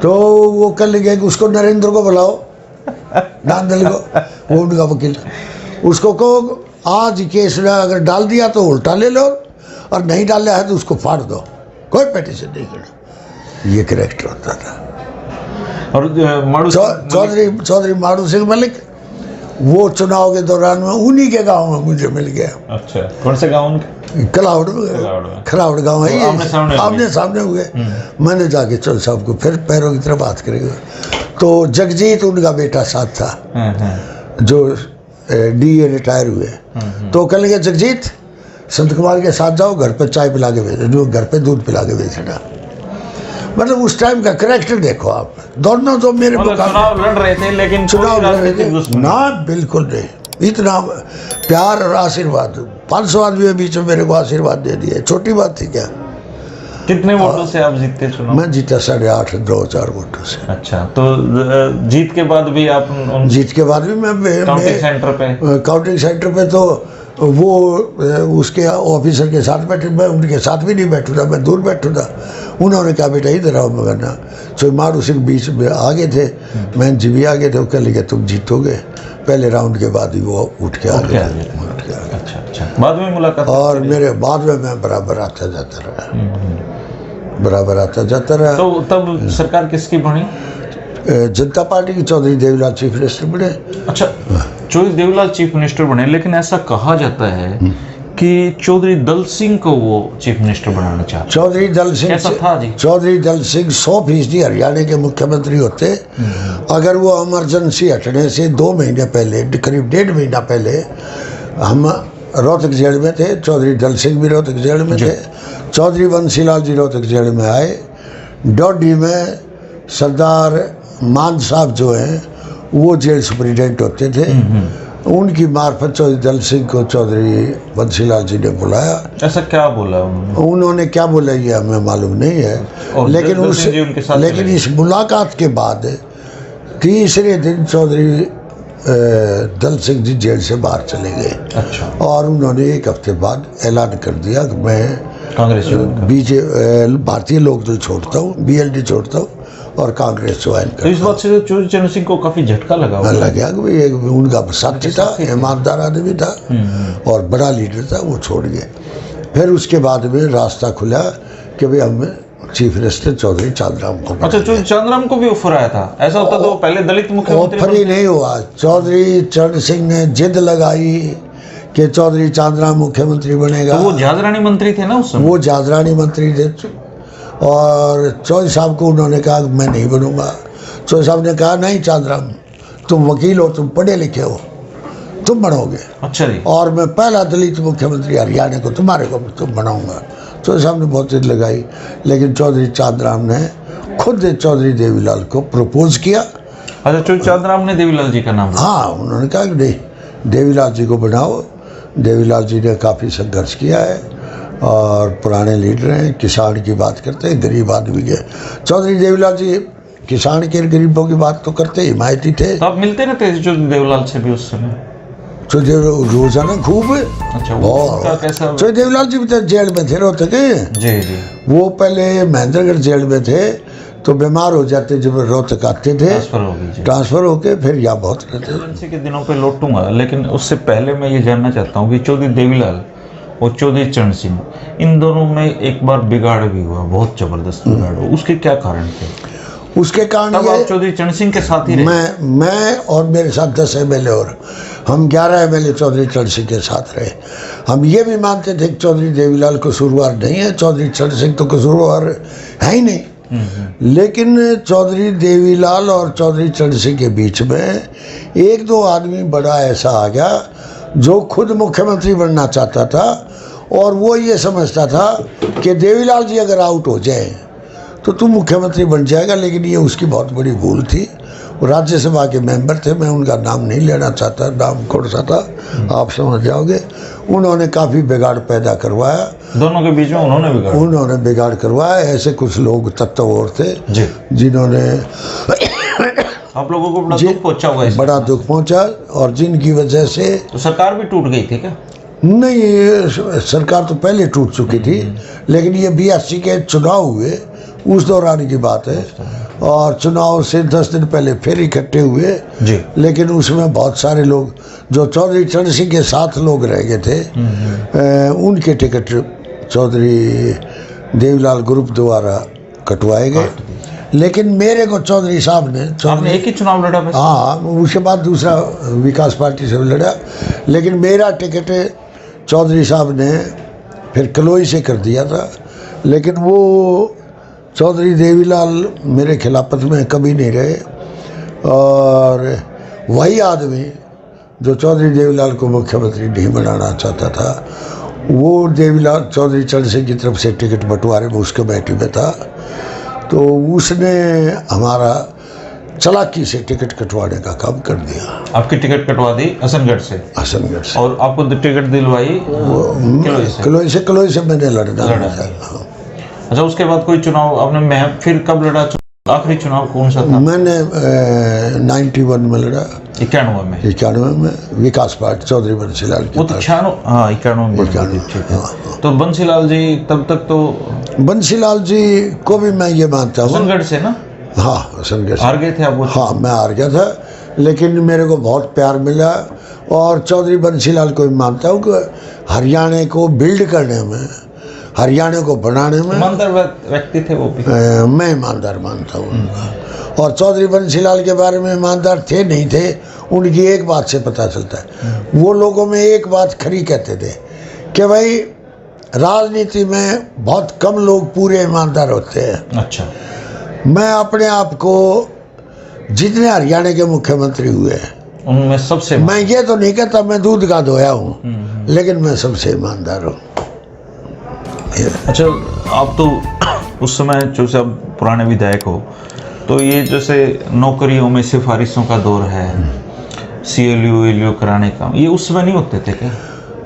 Speaker 2: तो वो कर गए कि उसको नरेंद्र को बुलाओ, नांदल को, वो उनका वकील, उसको कहो आज केस अगर डाल दिया तो उल्टा ले लो और नहीं डाला है तो उसको फाड़ दो, कोई पेटिशन नहीं करना। ये कैरेक्टर होता था।
Speaker 1: और
Speaker 2: चौधरी माड़ू सिंह मलिक, वो चुनाव के दौरान में उन्हीं के गांव में मुझे मिल गया।
Speaker 1: अच्छा, कौन से गांव?
Speaker 2: कलावड़ में, खरावड़ गांव है, आमने सामने हुए। मैंने जाके चौधरी साहब को फिर पैरों की तरफ बात करेंगे। तो जगजीत उनका बेटा साथ था, जो डीए रिटायर हुए। तो कह लगे जगजीत संत कुमार के साथ जाओ, घर पे चाय पिला के भेज, जो घर पे दूध पिला के भेजना। मतलब उस टाइम का कैरेक्टर देखो आप, दोनों जो मेरे
Speaker 1: चुनाव लड़ रहे थे, लेकिन
Speaker 2: चुनाव लड़ रहे थे ना, बिल्कुल नहीं। इतना प्यार और आशीर्वाद, 500 आदमी के बीच में मेरे को आशीर्वाद दे दिया, छोटी बात थी क्या?
Speaker 1: कितने वोटों से आप जीतते चुनाव?
Speaker 2: मैं जीता 8,500 वोटों से।
Speaker 1: अच्छा, तो जीत के बाद भी आप
Speaker 2: जीत के बाद भी मैं काउंटिंग सेंटर पे तो वो उसके ऑफिसर के साथ बैठे, मैं उनके साथ भी नहीं बैठूँ था, मैं दूर बैठूँ था। उन्होंने कहा बेटा इधर आओ, मगर ना। तो मारू सिंह बीच में आगे थे, मैं जी भी आगे थे। वो कह लिया तुम जीतोगे, पहले राउंड के बाद ही वो उठ के आ गया।
Speaker 1: अच्छा, बाद में मुलाकात?
Speaker 2: और मेरे बाद में मैं बराबर आता जाता रहा।
Speaker 1: तो तब सरकार किसकी बनी?
Speaker 2: जनता पार्टी की। चौधरी देवीलाल चीफ मिनिस्टर बने।
Speaker 1: अच्छा, चौधरी देवीलाल चीफ मिनिस्टर बने, लेकिन ऐसा कहा जाता है कि चौधरी दल सिंह को वो चीफ मिनिस्टर बनाना चाहते।
Speaker 2: चौधरी दल सिंह
Speaker 1: ऐसा था जी? चौधरी
Speaker 2: दल सिंह 100% हरियाणा के मुख्यमंत्री होते अगर वो इमरजेंसी हटने से 2 महीने पहले, करीब 1.5 महीना पहले, हम रोहतक जेल में थे। चौधरी दल सिंह भी रोहतक जेल में थे। चौधरी बंसीलाल जी रोहतक जेल में आए। डोडी में सरदार मान साहब जो हैं वो जेल सुपरिटेंडेंट होते थे। उनकी मार्फत चौधरी दल सिंह को चौधरी बंसीलाल जी ने बुलाया।
Speaker 1: ऐसा क्या बोला
Speaker 2: उन्होंने क्या बोला ये हमें मालूम नहीं है, लेकिन इस मुलाकात के बाद तीसरे दिन चौधरी दल सिंह जी जेल से बाहर चले गए।
Speaker 1: अच्छा।
Speaker 2: और उन्होंने 1 हफ्ते बाद ऐलान कर दिया कि मैं
Speaker 1: कांग्रेस
Speaker 2: भारतीय लोकदल छोड़ता हूँ, BLD छोड़ता हूँ और कांग्रेस ज्वाइन करता हूँ।
Speaker 1: इस बात से चौधरी चरण सिंह को काफी झटका लगा
Speaker 2: गया कि उनका साथी था, ईमानदार आदमी था और बड़ा लीडर था, वो छोड़ गए। फिर उसके बाद में रास्ता खुला कि भाई हमें चीफ मिनिस्टर चौधरी चांदराम को।
Speaker 1: अच्छा, चौधरी चांदराम को भी ऑफर आया था? ऐसा होता तो पहले दलित मुख्यमंत्री।
Speaker 2: ऑफर ही नहीं हुआ। चौधरी चरण सिंह ने जिद लगाई कि चौधरी चांदराम मुख्यमंत्री बनेगा।
Speaker 1: तो वो झाजरानी मंत्री थे ना उस समय?
Speaker 2: वो झाजरानी मंत्री थे और चौधरी साहब को उन्होंने कहा मैं नहीं बनूंगा। चौधरी साहब ने कहा नहीं चांदराम तुम वकील हो, तुम पढ़े लिखे हो, तुम बनोगे।
Speaker 1: अच्छा जी।
Speaker 2: और मैं पहला दलित मुख्यमंत्री हरियाणा को तुम्हारे को तुम बनाऊंगा। तो साहब ने बहुत जिद लगाई, लेकिन चौधरी चांदराम ने खुद चौधरी देवीलाल को प्रपोज किया।
Speaker 1: अच्छा, चौधरी चांदराम ने देवीलाल जी का नाम?
Speaker 2: हाँ, उन्होंने कहा कि नहीं, देवीलाल जी को बनाओ। देवीलाल जी ने काफ़ी संघर्ष किया है और पुराने लीडर हैं, किसान की बात करते हैं, गरीब आदमी के। चौधरी देवीलाल जी किसान के गरीबों की बात तो करते, हिमायती थे।
Speaker 1: तो आप मिलते ना थे चौधरी देवीलाल से भी उस समय?
Speaker 2: तो रोजाना खूब।
Speaker 1: अच्छा, कैसा?
Speaker 2: चौधरी देवीलाल जी भी तो जेल में थे रोहतक के।
Speaker 1: जी जी।
Speaker 2: वो पहले महेंद्रगढ़ जेल में थे, तो बीमार हो जाते, जब रोहतक आते थे ट्रांसफर होके फिर यहाँ बहुत रहते।
Speaker 1: एमरजेंसी के दिनों पे लौटूंगा, लेकिन उससे पहले मैं ये जानना चाहता हूँ कि चौधरी देवीलाल और चौधरी चरण सिंह, इन दोनों में एक बार बिगाड़ भी हुआ, बहुत जबरदस्त बिगाड़ हुआ। उसके क्या कारण थे?
Speaker 2: उसके कारण
Speaker 1: तब आप चौधरी चरण सिंह के साथ ही रहे?
Speaker 2: मैं और मेरे साथ 10 MLA और हम 11 MLA चौधरी चरण सिंह के साथ रहे। हम ये भी मानते थे कि चौधरी देवीलाल कसूरवार नहीं है, चौधरी चरण सिंह तो कसूरवार है ही नहीं। लेकिन चौधरी देवीलाल और चौधरी चरण सिंह के बीच में एक दो आदमी बड़ा ऐसा आ गया जो खुद मुख्यमंत्री बनना चाहता था, और वो ये समझता था कि देवीलाल जी अगर आउट हो जाए तो तू मुख्यमंत्री बन जाएगा। लेकिन ये उसकी बहुत बड़ी भूल थी। वो राज्यसभा के मेंबर थे, मैं उनका नाम नहीं लेना चाहता, नाम कौन सा था आप समझ जाओगे। उन्होंने काफ़ी बिगाड़ पैदा करवाया
Speaker 1: दोनों के बीच में। उन्होंने
Speaker 2: बिगाड़ करवाया। ऐसे कुछ लोग तत्व और थे जिन्होंने
Speaker 1: आप लोगों को बड़ा दुख पहुंचा हुआ है?
Speaker 2: बड़ा दुख पहुंचा, और जिनकी वजह से
Speaker 1: तो सरकार भी टूट गई थी क्या?
Speaker 2: नहीं, सरकार तो पहले टूट चुकी थी, लेकिन ये 82 के चुनाव हुए उस दौरान की बात है, और चुनाव से 10 दिन पहले फिर इकट्ठे हुए
Speaker 1: जी।
Speaker 2: लेकिन उसमें बहुत सारे लोग जो चौधरी चरण सिंह के साथ लोग रह गए थे, उनके टिकट चौधरी देवीलाल ग्रुप द्वारा कटवाए गए। लेकिन मेरे को चौधरी साहब ने
Speaker 1: आपने एक ही चुनाव लड़ा?
Speaker 2: हाँ, उसके बाद दूसरा विकास पार्टी से लड़ा, लेकिन मेरा टिकट चौधरी साहब ने फिर कलोई से कर दिया था। लेकिन वो चौधरी देवीलाल मेरे खिलाफत में कभी नहीं रहे, और वही आदमी जो चौधरी देवीलाल को मुख्यमंत्री नहीं बनाना चाहता था, वो देवीलाल चौधरी चरण सिंह की तरफ से टिकट बंटवारे में उस कमेटी में था। तो उसने हमारा चालाकी से टिकट कटवाने का काम कर दिया।
Speaker 1: आपकी टिकट कटवा दी हसनगढ़ से?
Speaker 2: हसनगढ़ से।
Speaker 1: और आपको टिकट दिलवाई
Speaker 2: कलोई से मैंने लड़ा।
Speaker 1: अच्छा, उसके बाद कोई चुनाव आपने फिर कब लड़ा? आखिरी चुनाव कौन सा था?
Speaker 2: मैंने 91 में लड़ा।
Speaker 1: 91
Speaker 2: में विकास पार्टी चौधरी बंसीलाल की।
Speaker 1: वो तो 91 तो बंसीलाल जी तब तक तो
Speaker 2: बंसीलाल जी को भी मैं ये मानता हूँ।
Speaker 1: हसनगढ़ से ना?
Speaker 2: हाँ, हसनगढ़ से।
Speaker 1: हार गए थे आप?
Speaker 2: हाँ, मैं हार गया था, लेकिन मेरे को बहुत प्यार मिला। और चौधरी बंसीलाल को भी मानता हूँ कि हरियाणा को बिल्ड करने में, हरियाणा को बनाने में
Speaker 1: ईमानदार व्यक्ति थे वो भी।
Speaker 2: मैं ईमानदार मानता हूँ उनका। और चौधरी बंसीलाल के बारे में ईमानदार थे नहीं थे, उनकी एक बात से पता चलता है। वो लोगों में एक बात खरी कहते थे कि भाई राजनीति में बहुत कम लोग पूरे ईमानदार होते हैं।
Speaker 1: अच्छा।
Speaker 2: मैं अपने आप को जितने हरियाणा के मुख्यमंत्री हुए
Speaker 1: उनमें सबसे,
Speaker 2: मैं ये तो नहीं कहता मैं दूध का धोया हूँ, लेकिन मैं सबसे ईमानदार हूँ।
Speaker 1: अच्छा, आप तो उस समय जैसे आप पुराने विधायक हो, तो ये जैसे नौकरियों में सिफारिशों का दौर है, CLU कराने का, ये उस समय नहीं होते थे क्या?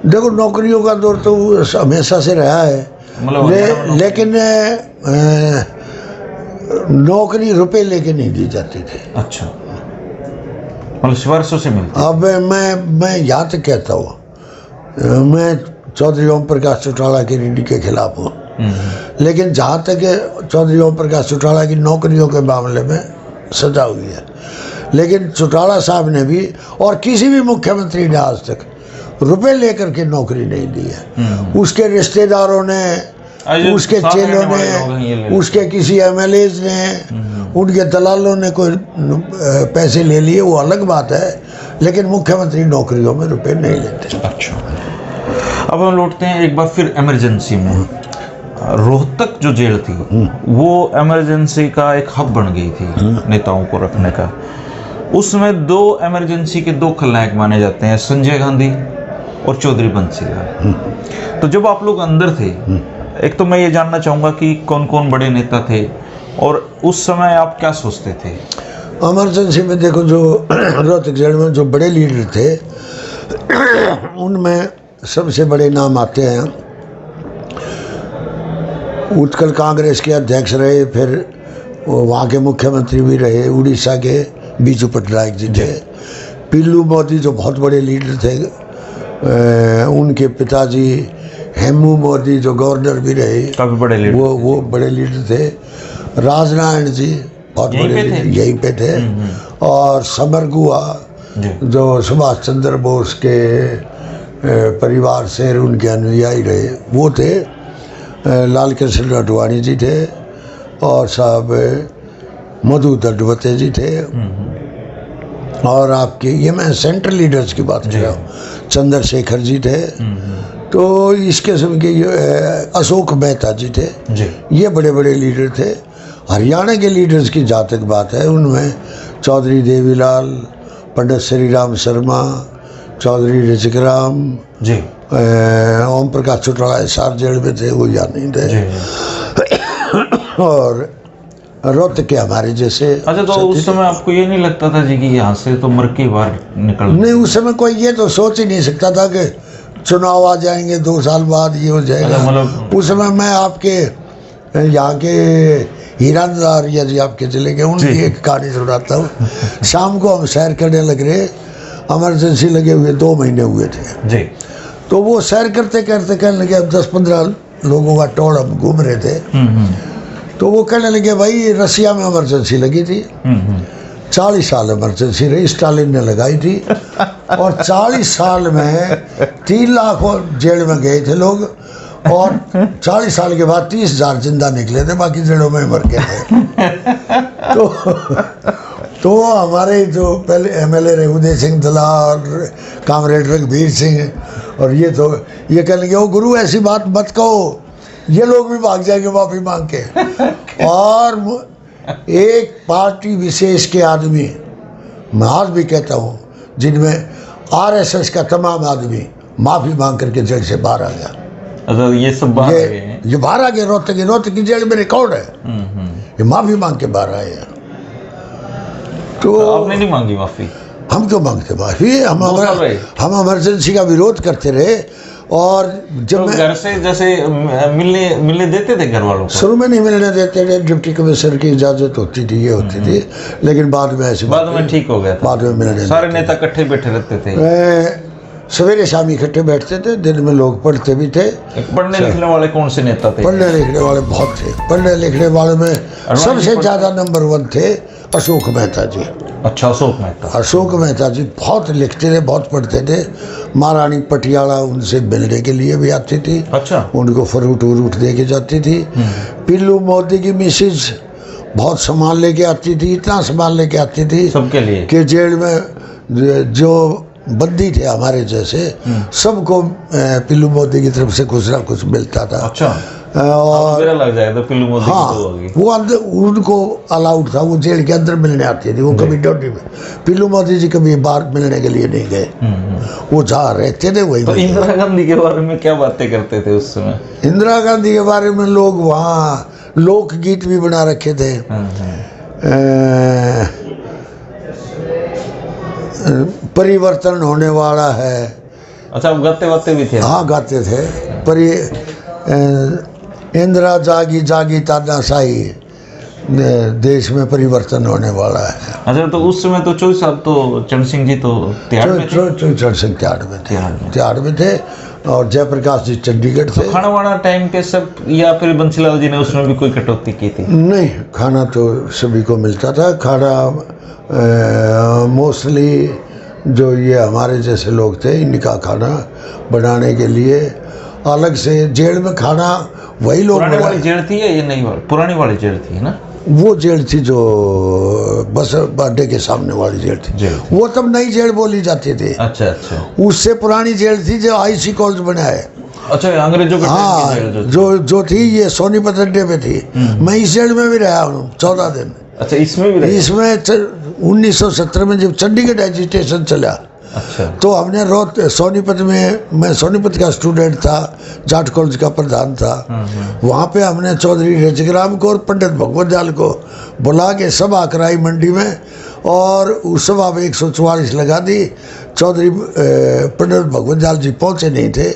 Speaker 2: देखो, नौकरियों का दौर तो हमेशा से रहा है, लेकिन नौकरी रुपए लेके नहीं दी जाती थी।
Speaker 1: अच्छा, मतलब सिफारिशों से मिलती।
Speaker 2: अब मैं यहाँ तक कहता हूँ, मैं चौधरी ओम प्रकाश चौटाला की नीति के खिलाफ हूँ, लेकिन जहाँ तक चौधरी ओम प्रकाश चौटाला की नौकरियों के मामले में सजा हुई है, लेकिन चौटाला साहब ने भी और किसी भी मुख्यमंत्री ने आज तक रुपए लेकर के नौकरी नहीं दी है। उसके रिश्तेदारों ने, उसके चेलों ने, उसके किसी MLAs ने, उनके दलालों ने कोई पैसे ले लिए, वो अलग बात है, लेकिन मुख्यमंत्री नौकरियों में रुपए नहीं लेते।
Speaker 1: अच्छा, अब हम लौटते हैं एक बार फिर इमरजेंसी में। रोहतक जो जेल थी वो इमरजेंसी का एक हब बन गई थी नेताओं को रखने का। उसमें दो इमरजेंसी के दो खलनायक माने जाते हैं, संजय गांधी और चौधरी बंसी लाल। तो जब आप लोग अंदर थे, एक तो मैं ये जानना चाहूँगा कि कौन कौन बड़े नेता थे और उस समय आप क्या सोचते थे?
Speaker 2: इमरजेंसी में देखो, जो रोहतक जेल में जो बड़े लीडर थे उनमें सबसे बड़े नाम आते हैं, उत्कल कांग्रेस के अध्यक्ष रहे, फिर वहाँ के मुख्यमंत्री भी रहे, उड़ीसा के बीजू पटनायक जी थे। पिल्लू मोदी जो बहुत बड़े लीडर थे, उनके पिताजी हेमू मोदी जो गवर्नर भी रहे, काफी बड़े लीडर, वो बड़े लीडर थे। राजनारायण जी बहुत बड़े लीडर यहीं पे थे। और समर गुहा जो सुभाष चंद्र बोस के परिवार से उनके अनुयायी रहे, वो थे। लाल कृष्ण अडवाणी जी थे और साहब मधु दंडवते जी थे। और आपके ये मैं सेंट्रल लीडर्स की बात कर रहा हूँ, चंद्रशेखर जी थे। तो इस किस्म के अशोक मेहता जी थे, ये बड़े बड़े लीडर थे। हरियाणा के लीडर्स की जहाँ तक बात है, उनमें चौधरी देवीलाल, पंडित श्री राम शर्मा, चौधरी ऋषिकराम जी, ओम प्रकाश चौटाला हिसार जेल में थे, वो यहाँ नहीं थे। और रोहतक के हमारे जैसे।
Speaker 1: अच्छा, तो उस समय आपको ये नहीं लगता था जी कि यहाँ से तो मर के बाहर निकल?
Speaker 2: नहीं, उस समय कोई ये तो सोच ही नहीं सकता था कि चुनाव आ जाएंगे 2 साल बाद, ये हो जाएगा। मतलब उस समय मैं आपके यहाँ के हीरानदारिया जी आपके जिले के, उनकी एक कहानी सुनाता हूँ। शाम को हम सैर करने लग रहे, इमरजेंसी लगे हुए 2 महीने हुए थे जी। तो वो सैर करते करते कहने लगे, अब 10-15 लोगों का टोल हम घूम रहे थे। तो वो कहने लगे, भाई रसिया में इमरजेंसी लगी थी, 40 साल इमरजेंसी रही, स्टालिन ने लगाई थी। और 40 साल में 3 लाख जेल में गए थे लोग, और 40 साल के बाद 30,000 जिंदा निकले थे, बाकी जेलों में मर गए थे। तो हमारे जो पहले MLA रहे उदय सिंह दला और कामरेड रघुवीर सिंह, और ये कहने लगे, ओ गुरु ऐसी बात मत कहो, ये लोग भी भाग जाएंगे माफी मांग के। और एक पार्टी विशेष के आदमी, मैं आज भी कहता हूँ, जिनमें RSS का तमाम आदमी माफी मांग करके जेल से बाहर आ गया।
Speaker 1: अच्छा, ये सब बाहर आ गए हैं?
Speaker 2: ये बाहर आ गए। रोहतक की जेल में रिकॉर्ड है, ये माफी मांग के बाहर आए हैं। तो
Speaker 1: आपने नहीं मांगी माफी?
Speaker 2: हम क्यों मांगते माफी? हम इमरजेंसी का विरोध करते रहे। और जब
Speaker 1: तो घर से जैसे मिलने देते थे घर वालों को?
Speaker 2: शुरू में नहीं मिलने देते थे, डिप्टी कमिश्नर की इजाजत होती थी, ये होती थी। लेकिन बाद में ऐसी
Speaker 1: बाद में ठीक हो गया था,
Speaker 2: बाद में मिलने
Speaker 1: सारे नेता इकट्ठे बैठे रहते थे।
Speaker 2: सवेरे शाम इकट्ठे बैठते थे, दिन में लोग पढ़ते भी थे।
Speaker 1: पढ़ने लिखने वाले कौन से नेता थे?
Speaker 2: पढ़ने लिखने वाले बहुत थे। पढ़ने लिखने वाले में सबसे ज़्यादा नंबर 1 थे अशोक मेहता जी।
Speaker 1: अच्छा, अशोक मेहता जी बहुत लिखते थे, बहुत पढ़ते थे। महारानी पटियाला उनसे मिलने के लिए भी आती थी। अच्छा, उनको फ्रूट व्रूट दे के जाती थी। पिल्लू मोदी की मिसेज बहुत सामान लेके आती थी, इतना सामान लेके आती थी सबके लिए कि जेल में जो बंदी थे हमारे जैसे, सबको पिल्लू मोदी की तरफ से कुछ ना कुछ मिलता था। अच्छा, और मेरा लग जाएगा तो पिल्लू मोदी की वो अंदर उनको अलाउड था, वो जेल के अंदर मिलने आती थी। वो कभी ड्यूटी में, पिल्लू मोदी जी कभी बाहर मिलने के लिए नहीं गए, वो जहाँ रहते थे वही। तो इंदिरा गांधी के बारे में क्या बातें करते थे उस समय?
Speaker 2: इंदिरा गांधी के बारे में लोग वहाँ लोकगीत भी बना रखे थे। परिवर्तन होने वाला है। अच्छा, गाते वाते भी थे? हाँ, गाते थे। इंदिरा जागी जागी तानाशाही, देश में परिवर्तन होने वाला है। अच्छा, तो उस समय तो चौधरी साहब तो चरण सिंह जी तो तिहाड़ में थे? चरण सिंह तिहाड़ में थे और जयप्रकाश जी चंडीगढ़ थे। खाना वाना टाइम पे सब, या फिर बंसीलाल जी ने उसमें भी कोई कटौती की थी? नहीं, खाना तो सभी को मिलता था। खाना मोस्टली जो ये हमारे जैसे लोग थे, इनका खाना बनाने के लिए अलग से जेल में खाना वही लोग। पुरानी वाली जेल थी या ये नई वाली? पुरानी वाली जेल थी ना? वो जेल थी जो बस अड्डे के सामने वाली जेल थी, वो तब नई जेल बोली जाती थी। अच्छा अच्छा, उससे पुरानी जेल थी जो IC कॉलेज बना है। अच्छा, अंग्रेजों के? हाँ, जो थी ये सोनीपत अड्डे पे थी। मैं इस जेल में भी रहा हूँ 14 दिन।
Speaker 1: अच्छा, इसमें भी रहे?
Speaker 2: इसमें 1970 में जब चंडीगढ़ एजिटेशन चला,
Speaker 1: अच्छा,
Speaker 2: तो हमने सोनीपत में, मैं सोनीपत का स्टूडेंट था, जाट कॉलेज का प्रधान था, वहाँ पे हमने चौधरी रजग्राम को और पंडित भगवत जाल को बुला के सभा कराई मंडी में, और उस सभा में 144 लगा दी। चौधरी पंडित भगवत जाल जी पहुँचे नहीं थे,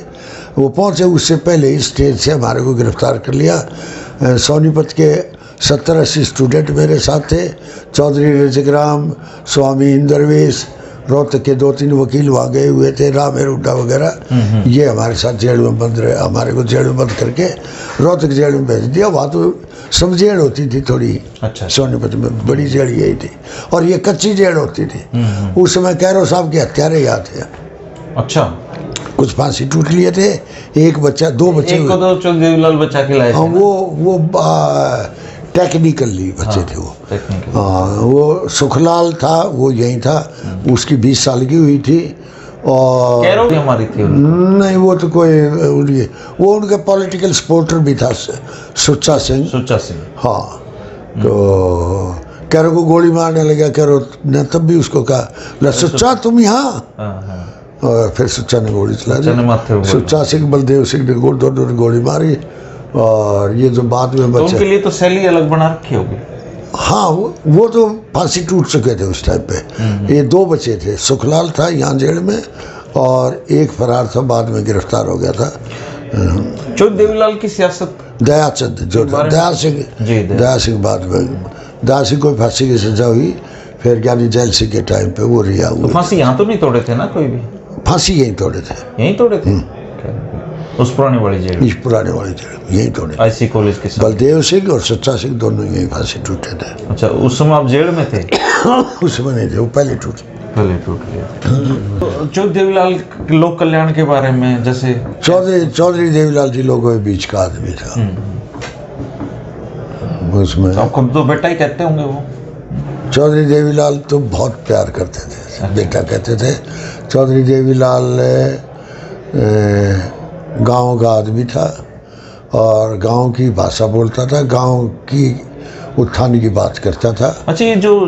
Speaker 2: वो पहुँचे उससे पहले ही स्टेज से हमारे को गिरफ्तार कर लिया। सोनीपत के 70-80 स्टूडेंट मेरे साथ थे, चौधरी रजग्राम, स्वामी इंद्रवेश, रोहतक के 2-3 वकील वहाँ गए हुए थे, राम हुड्डा वगैरह, ये हमारे साथ जेल में बंद रहे। हमारे को जेल में बंद करके रोहतक जेल में भेज दिया। वहाँ तो सब जेल होती थी थोड़ी।
Speaker 1: अच्छा,
Speaker 2: सोनीपत में बड़ी जेल यही थी, और ये कच्ची जेल होती थी। उस समय कैरो साहब के हत्यारे याद थे।
Speaker 1: अच्छा,
Speaker 2: कुछ फांसी टूट लिए थे, एक बच्चा, 2 बच्चे,
Speaker 1: एक को तो चौधरी देवीलाल बचा के लाए थे।
Speaker 2: हाँ, वो टेक्निकली बच्चे थे वो। हाँ, वो सुखलाल था, वो यहीं था, उसकी 20 साल की हुई थी। और
Speaker 1: कैरो भी हमारी थी?
Speaker 2: नहीं, वो तो कोई वो उनका पॉलिटिकल सपोर्टर भी था, सुच्चा सिंह। हाँ, तो कैरो को गोली मारने लगा। कैरो ने तब भी उसको कहा, सुच्चा तुम यहाँ, और फिर सुच्चा ने गोली चला दी। सुच्चा सिंह, बलदेव सिंह ने दोनों ने गोली मारी। और ये जो बाद में बच्चे,
Speaker 1: उनके लिए तो सैली अलग बना रखी होगी।
Speaker 2: हाँ, वो तो फांसी टूट चुके थे उस टाइम पे। ये 2 बचे थे, सुखलाल था यहाँ जेल में, और एक फरार था, बाद में गिरफ्तार हो गया था।
Speaker 1: चौधरी देवीलाल की सियासत,
Speaker 2: दयाचंद जो था, दया सिंह बाद में, दया सिंह को फांसी की सजा हुई, फिर ज्ञानी जैल सिंह के टाइम पे वो रिहा हुआ।
Speaker 1: तो फांसी यहाँ तो नहीं तोड़े थे ना कोई भी?
Speaker 2: फांसी यहीं तोड़े थे।
Speaker 1: यहीं तोड़े थे? उस पुरानी वाली जेल?
Speaker 2: इस पुराने वाली जेल यहीं तोड़े।
Speaker 1: IC कॉलेज के साथ
Speaker 2: बलदेव सिंह और सच्चा सिंह दोनों यहीं फांसी टूटे थे।
Speaker 1: अच्छा, उस समय आप जेल में थे?
Speaker 2: उस समय नहीं थे, वो पहले टूट
Speaker 1: गए। तो चौधरी देवीलाल लोक कल्याण के बारे में, जैसे
Speaker 2: चौधरी देवीलाल जी लोगों के बीच का आदमी था। उसमें
Speaker 1: आपको तो बेटा ही कहते होंगे वो?
Speaker 2: चौधरी देवीलाल तो बहुत प्यार करते थे, बेटा कहते थे। चौधरी देवीलाल गांव का आदमी था, और गांव की भाषा बोलता था, गांव की उत्थान की बात करता था।
Speaker 1: अच्छा, ये जो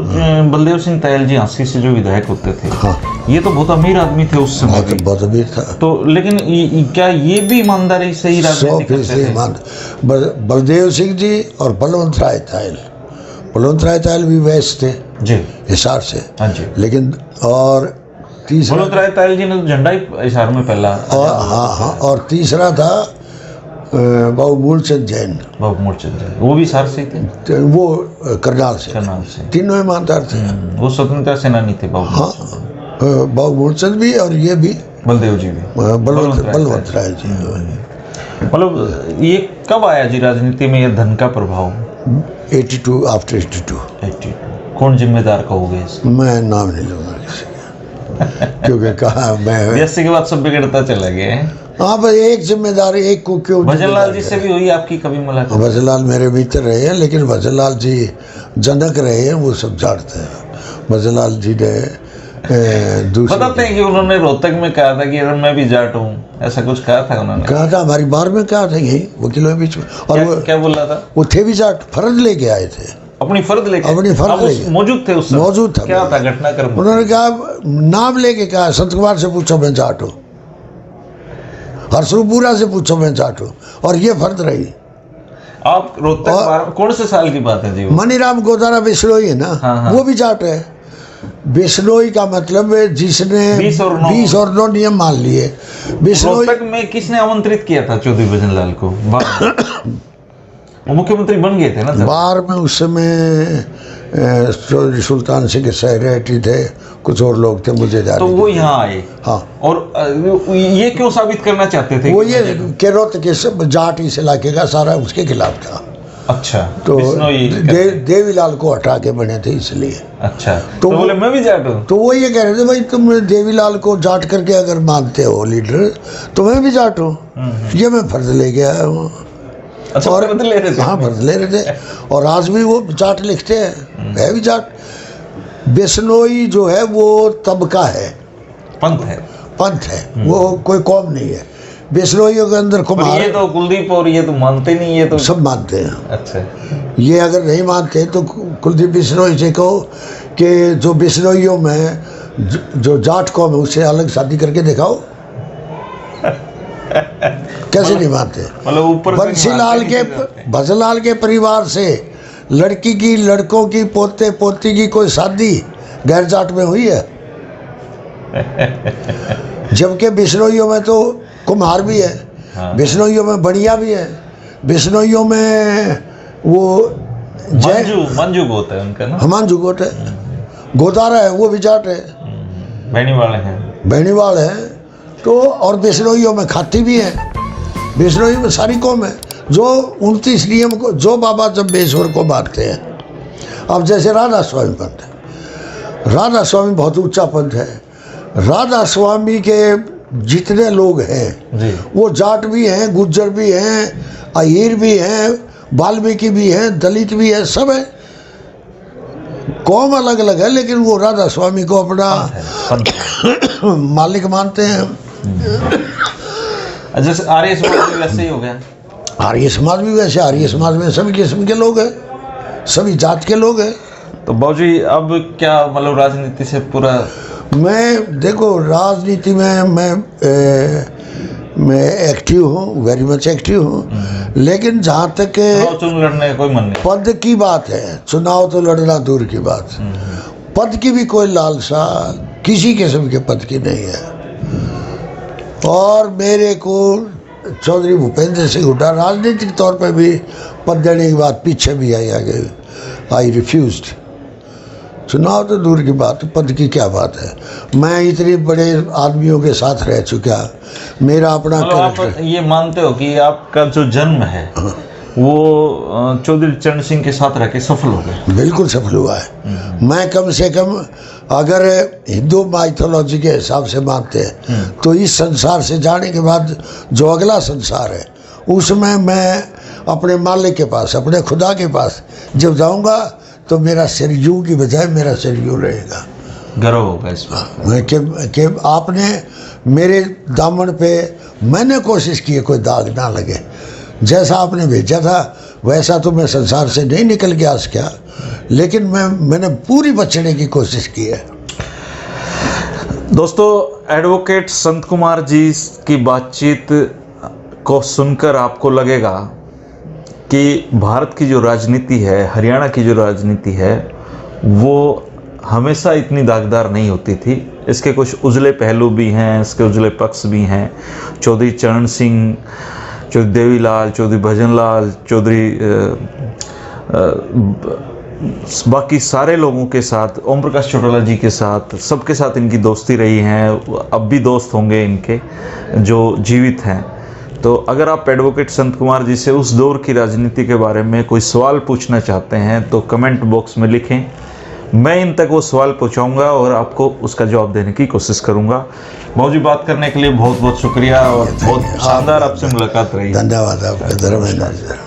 Speaker 1: बलदेव सिंह तायल जी झांसी से जो विधायक होते थे,
Speaker 2: हाँ,
Speaker 1: ये तो बहुत अमीर आदमी थे उस समय भी।
Speaker 2: बहुत अमीर था।
Speaker 1: तो लेकिन क्या ये भी ईमानदारी से ही राजनीति करते थे?
Speaker 2: बलदेव सिंह जी और बलवंत राय तायल भी वैश्य थे
Speaker 1: जी,
Speaker 2: हिसार से।
Speaker 1: हाँ जी।
Speaker 2: लेकिन और तीसरा,
Speaker 1: बलवंत राय तायल जी ने तो झंडा ही हिसार में पहला।
Speaker 2: हाँ, और तीसरा था बाबू मूलचंद जैन।
Speaker 1: वो भी हिसार से थे?
Speaker 2: वो करनाल से। तीनों ईमानदार थे।
Speaker 1: वो स्वतंत्रता सेनानी थे बाबू।
Speaker 2: हाँ, बाबू मूलचंद भी, और ये भी
Speaker 1: बलदेव जी भी,
Speaker 2: बलवंत राय जी।
Speaker 1: मतलब ये कब आया जी राजनीति में ये धन का प्रभाव?
Speaker 2: 82, आफ्टर 82।
Speaker 1: कौन जिम्मेदार कहोगे इसमें?
Speaker 2: मैं नाम नहीं लूँगा किसी का, क्योंकि कहा मैं
Speaker 1: 82 के बाद सब बिगड़ता चला गया है।
Speaker 2: हाँ, भाई एक जिम्मेदारी, एक को क्यों?
Speaker 1: भजनलाल जी से भी हुई आपकी कभी मुलाकात?
Speaker 2: भजनलाल मेरे मित्र रहे हैं, लेकिन भजनलाल जी जनक रहे हैं, वो सब जानते हैं। भजनलाल जी ने
Speaker 1: बताते हैं कि उन्होंने रोहतक में कहा था कि अगर मैं भी जाट हूँ, ऐसा कुछ कहा था उन्होंने?
Speaker 2: कहा था, हमारी बार में कहा था, यही वकीलों के बीच में। और
Speaker 1: क्या बोला था?
Speaker 2: वो थे भी जाट, फर्ज लेके आए थे,
Speaker 1: अपनी फर्ज लेके मौजूद थे उस समय? मौजूद था। क्या था घटनाक्रम?
Speaker 2: उन्होंने कहा, नाम लेके कहा, संत कुमार से पूछो मैं जाट हूँ, हरसरूपुरा से पूछो मैं जाट हूँ, और ये फर्ज रही।
Speaker 1: आप रोहतक कौन से साल की बात है जी?
Speaker 2: मनीराम गोदारा बिश्नोई है ना। हाँ। वो भी जाट है। बिश्नोई का मतलब जिसने 20 और 9 नियम मान लिए।
Speaker 1: रोहतक में किसने आमंत्रित किया था चौधरी भजनलाल को? वो मुख्यमंत्री बन गए थे ना
Speaker 2: बार में उस समय। चौधरी सुल्तान सिंह के सेक्रेटरी थे, कुछ और लोग थे, मुझे याद।
Speaker 1: तो वो यहाँ आए।
Speaker 2: हाँ।
Speaker 1: और ये क्यों साबित करना चाहते थे?
Speaker 2: वो ये कि रोहतक के सब जाट इस इलाके का सारा उसके खिलाफ था।
Speaker 1: अच्छा,
Speaker 2: तो देवीलाल को हटा के बने थे इसलिए।
Speaker 1: अच्छा, तो बोले मैं भी जाट हूँ।
Speaker 2: तो वो ये कह रहे थे, भाई तुम देवीलाल को जाट करके अगर मानते हो लीडर, तो मैं भी जाट हूँ, ये मैं फर्ज ले गया हूँ।
Speaker 1: अच्छा, और फर्ज ले रहे थे?
Speaker 2: हाँ, फर्ज ले रहे थे। और आज भी वो जाट लिखते हैं, है भी जाट। बिश्नोई जो है वो तबका है,
Speaker 1: पंथ है,
Speaker 2: वो कोई कौम नहीं है। बिश्नोइयों के अंदर
Speaker 3: पर
Speaker 2: कुम्हार,
Speaker 3: ये तो कुलदीप और ये तो मानते नहीं, ये तो
Speaker 2: सब मानते हैं।
Speaker 3: अच्छा।
Speaker 2: ये अगर नहीं मानते तो कुलदीप बिश्नोई से कहो कि जो बिश्नोइयों में जो जाट कौम है उससे अलग शादी करके दिखाओ। कैसे नहीं मानते?
Speaker 3: मतलब ऊपर से
Speaker 2: बंसीलाल
Speaker 3: नहीं
Speaker 2: के
Speaker 3: मानते,
Speaker 2: भजलाल के परिवार से लड़की की, लड़कों की, पोते पोती की कोई शादी गैर जाट में हुई है? जबकि बिश्नोइयों में तो कुम्हार भी है,
Speaker 3: हाँ।
Speaker 2: बिश्नोइयों में बढ़िया भी है, बिश्नोइयों में वो
Speaker 3: मंजू गोत है उनका ना,
Speaker 2: हमांजू गोट है, गोदारा है, वो भी जाट है,
Speaker 3: बहनी वाले हैं।
Speaker 2: बहनीवाल है। तो और बिश्नोइयों में खाती भी है, बिश्नोई में सारी कौम है जो 29 नियम को, जो बाबा जम्बेश्वर को मानते हैं। अब जैसे राधा स्वामी पंथ है, राधा स्वामी बहुत ऊंचा पंथ है। राधा स्वामी के जितने लोग हैं
Speaker 3: जी।
Speaker 2: वो जाट भी हैं, गुज्जर भी हैं, अहीर भी हैं, वाल्मीकि भी हैं, दलित भी है, सब है। कौम अलग अलग है लेकिन वो राधा स्वामी को अपना मालिक मानते हैं।
Speaker 3: जैसे आर्य समाज भी वैसे ही हो गया।
Speaker 2: आर्य समाज भी वैसे, आर्य समाज में सभी किस्म के लोग हैं, सभी जात के लोग हैं।
Speaker 3: तो बाबूजी अब क्या मतलब राजनीति से पूरा,
Speaker 2: मैं देखो राजनीति में मैं एक्टिव हूँ, वेरी मच एक्टिव हूँ, लेकिन जहाँ तक
Speaker 3: चुनाव लड़ने का कोई मन नहीं।
Speaker 2: पद की बात है, चुनाव तो लड़ना दूर की बात, पद की भी कोई लालसा किसी किस्म के पद की नहीं है। और मेरे को चौधरी भूपेंद्र सिंह हुड्डा राजनीतिक तौर पर भी पद देने के बाद पीछे भी आगे आई रिफ्यूज्ड। चुनाव तो दूर की बात, पद की क्या बात है। मैं इतने बड़े आदमियों के साथ रह चुका, मेरा अपना
Speaker 3: मतलब आप ये मानते हो कि आपका जो जन्म है वो चौधरी चरण सिंह के साथ रह के सफल हो गए?
Speaker 2: बिल्कुल सफल हुआ है। मैं कम से कम अगर हिंदू माइथोलॉजी के हिसाब से मानते हैं तो इस संसार से जाने के बाद जो अगला संसार है उसमें मैं अपने मालिक के पास, अपने खुदा के पास जब जाऊंगा तो मेरा सिर यूं की बजाय मेरा सिर यूं रहेगा।
Speaker 3: गर्व होगा इसमें
Speaker 2: कि आपने मेरे दामन पे, मैंने कोशिश की है कोई दाग ना लगे। जैसा आपने भेजा था वैसा तो मैं संसार से नहीं निकल गया आज क्या, लेकिन मैंने पूरी बचने की कोशिश की है।
Speaker 1: दोस्तों, एडवोकेट संत कुमार जी की बातचीत को सुनकर आपको लगेगा कि भारत की जो राजनीति है, हरियाणा की जो राजनीति है, वो हमेशा इतनी दागदार नहीं होती थी। इसके कुछ उजले पहलू भी हैं, इसके उजले पक्ष भी हैं। चौधरी चरण सिंह, चौधरी देवीलाल, चौधरी भजनलाल, चौधरी बाकी सारे लोगों के साथ, ओम प्रकाश चौटाला जी के साथ, सबके साथ इनकी दोस्ती रही है। अब भी दोस्त होंगे इनके जो जीवित हैं। तो अगर आप एडवोकेट संत कुमार जी से उस दौर की राजनीति के बारे में कोई सवाल पूछना चाहते हैं तो कमेंट बॉक्स में लिखें, मैं इन तक वो सवाल पहुंचाऊंगा और आपको उसका जवाब देने की कोशिश करूंगा। बाबूजी, बात करने के लिए बहुत बहुत शुक्रिया और बहुत शानदार आपसे मुलाकात रही।
Speaker 2: धन्यवाद आपका, धर्मेंद्र।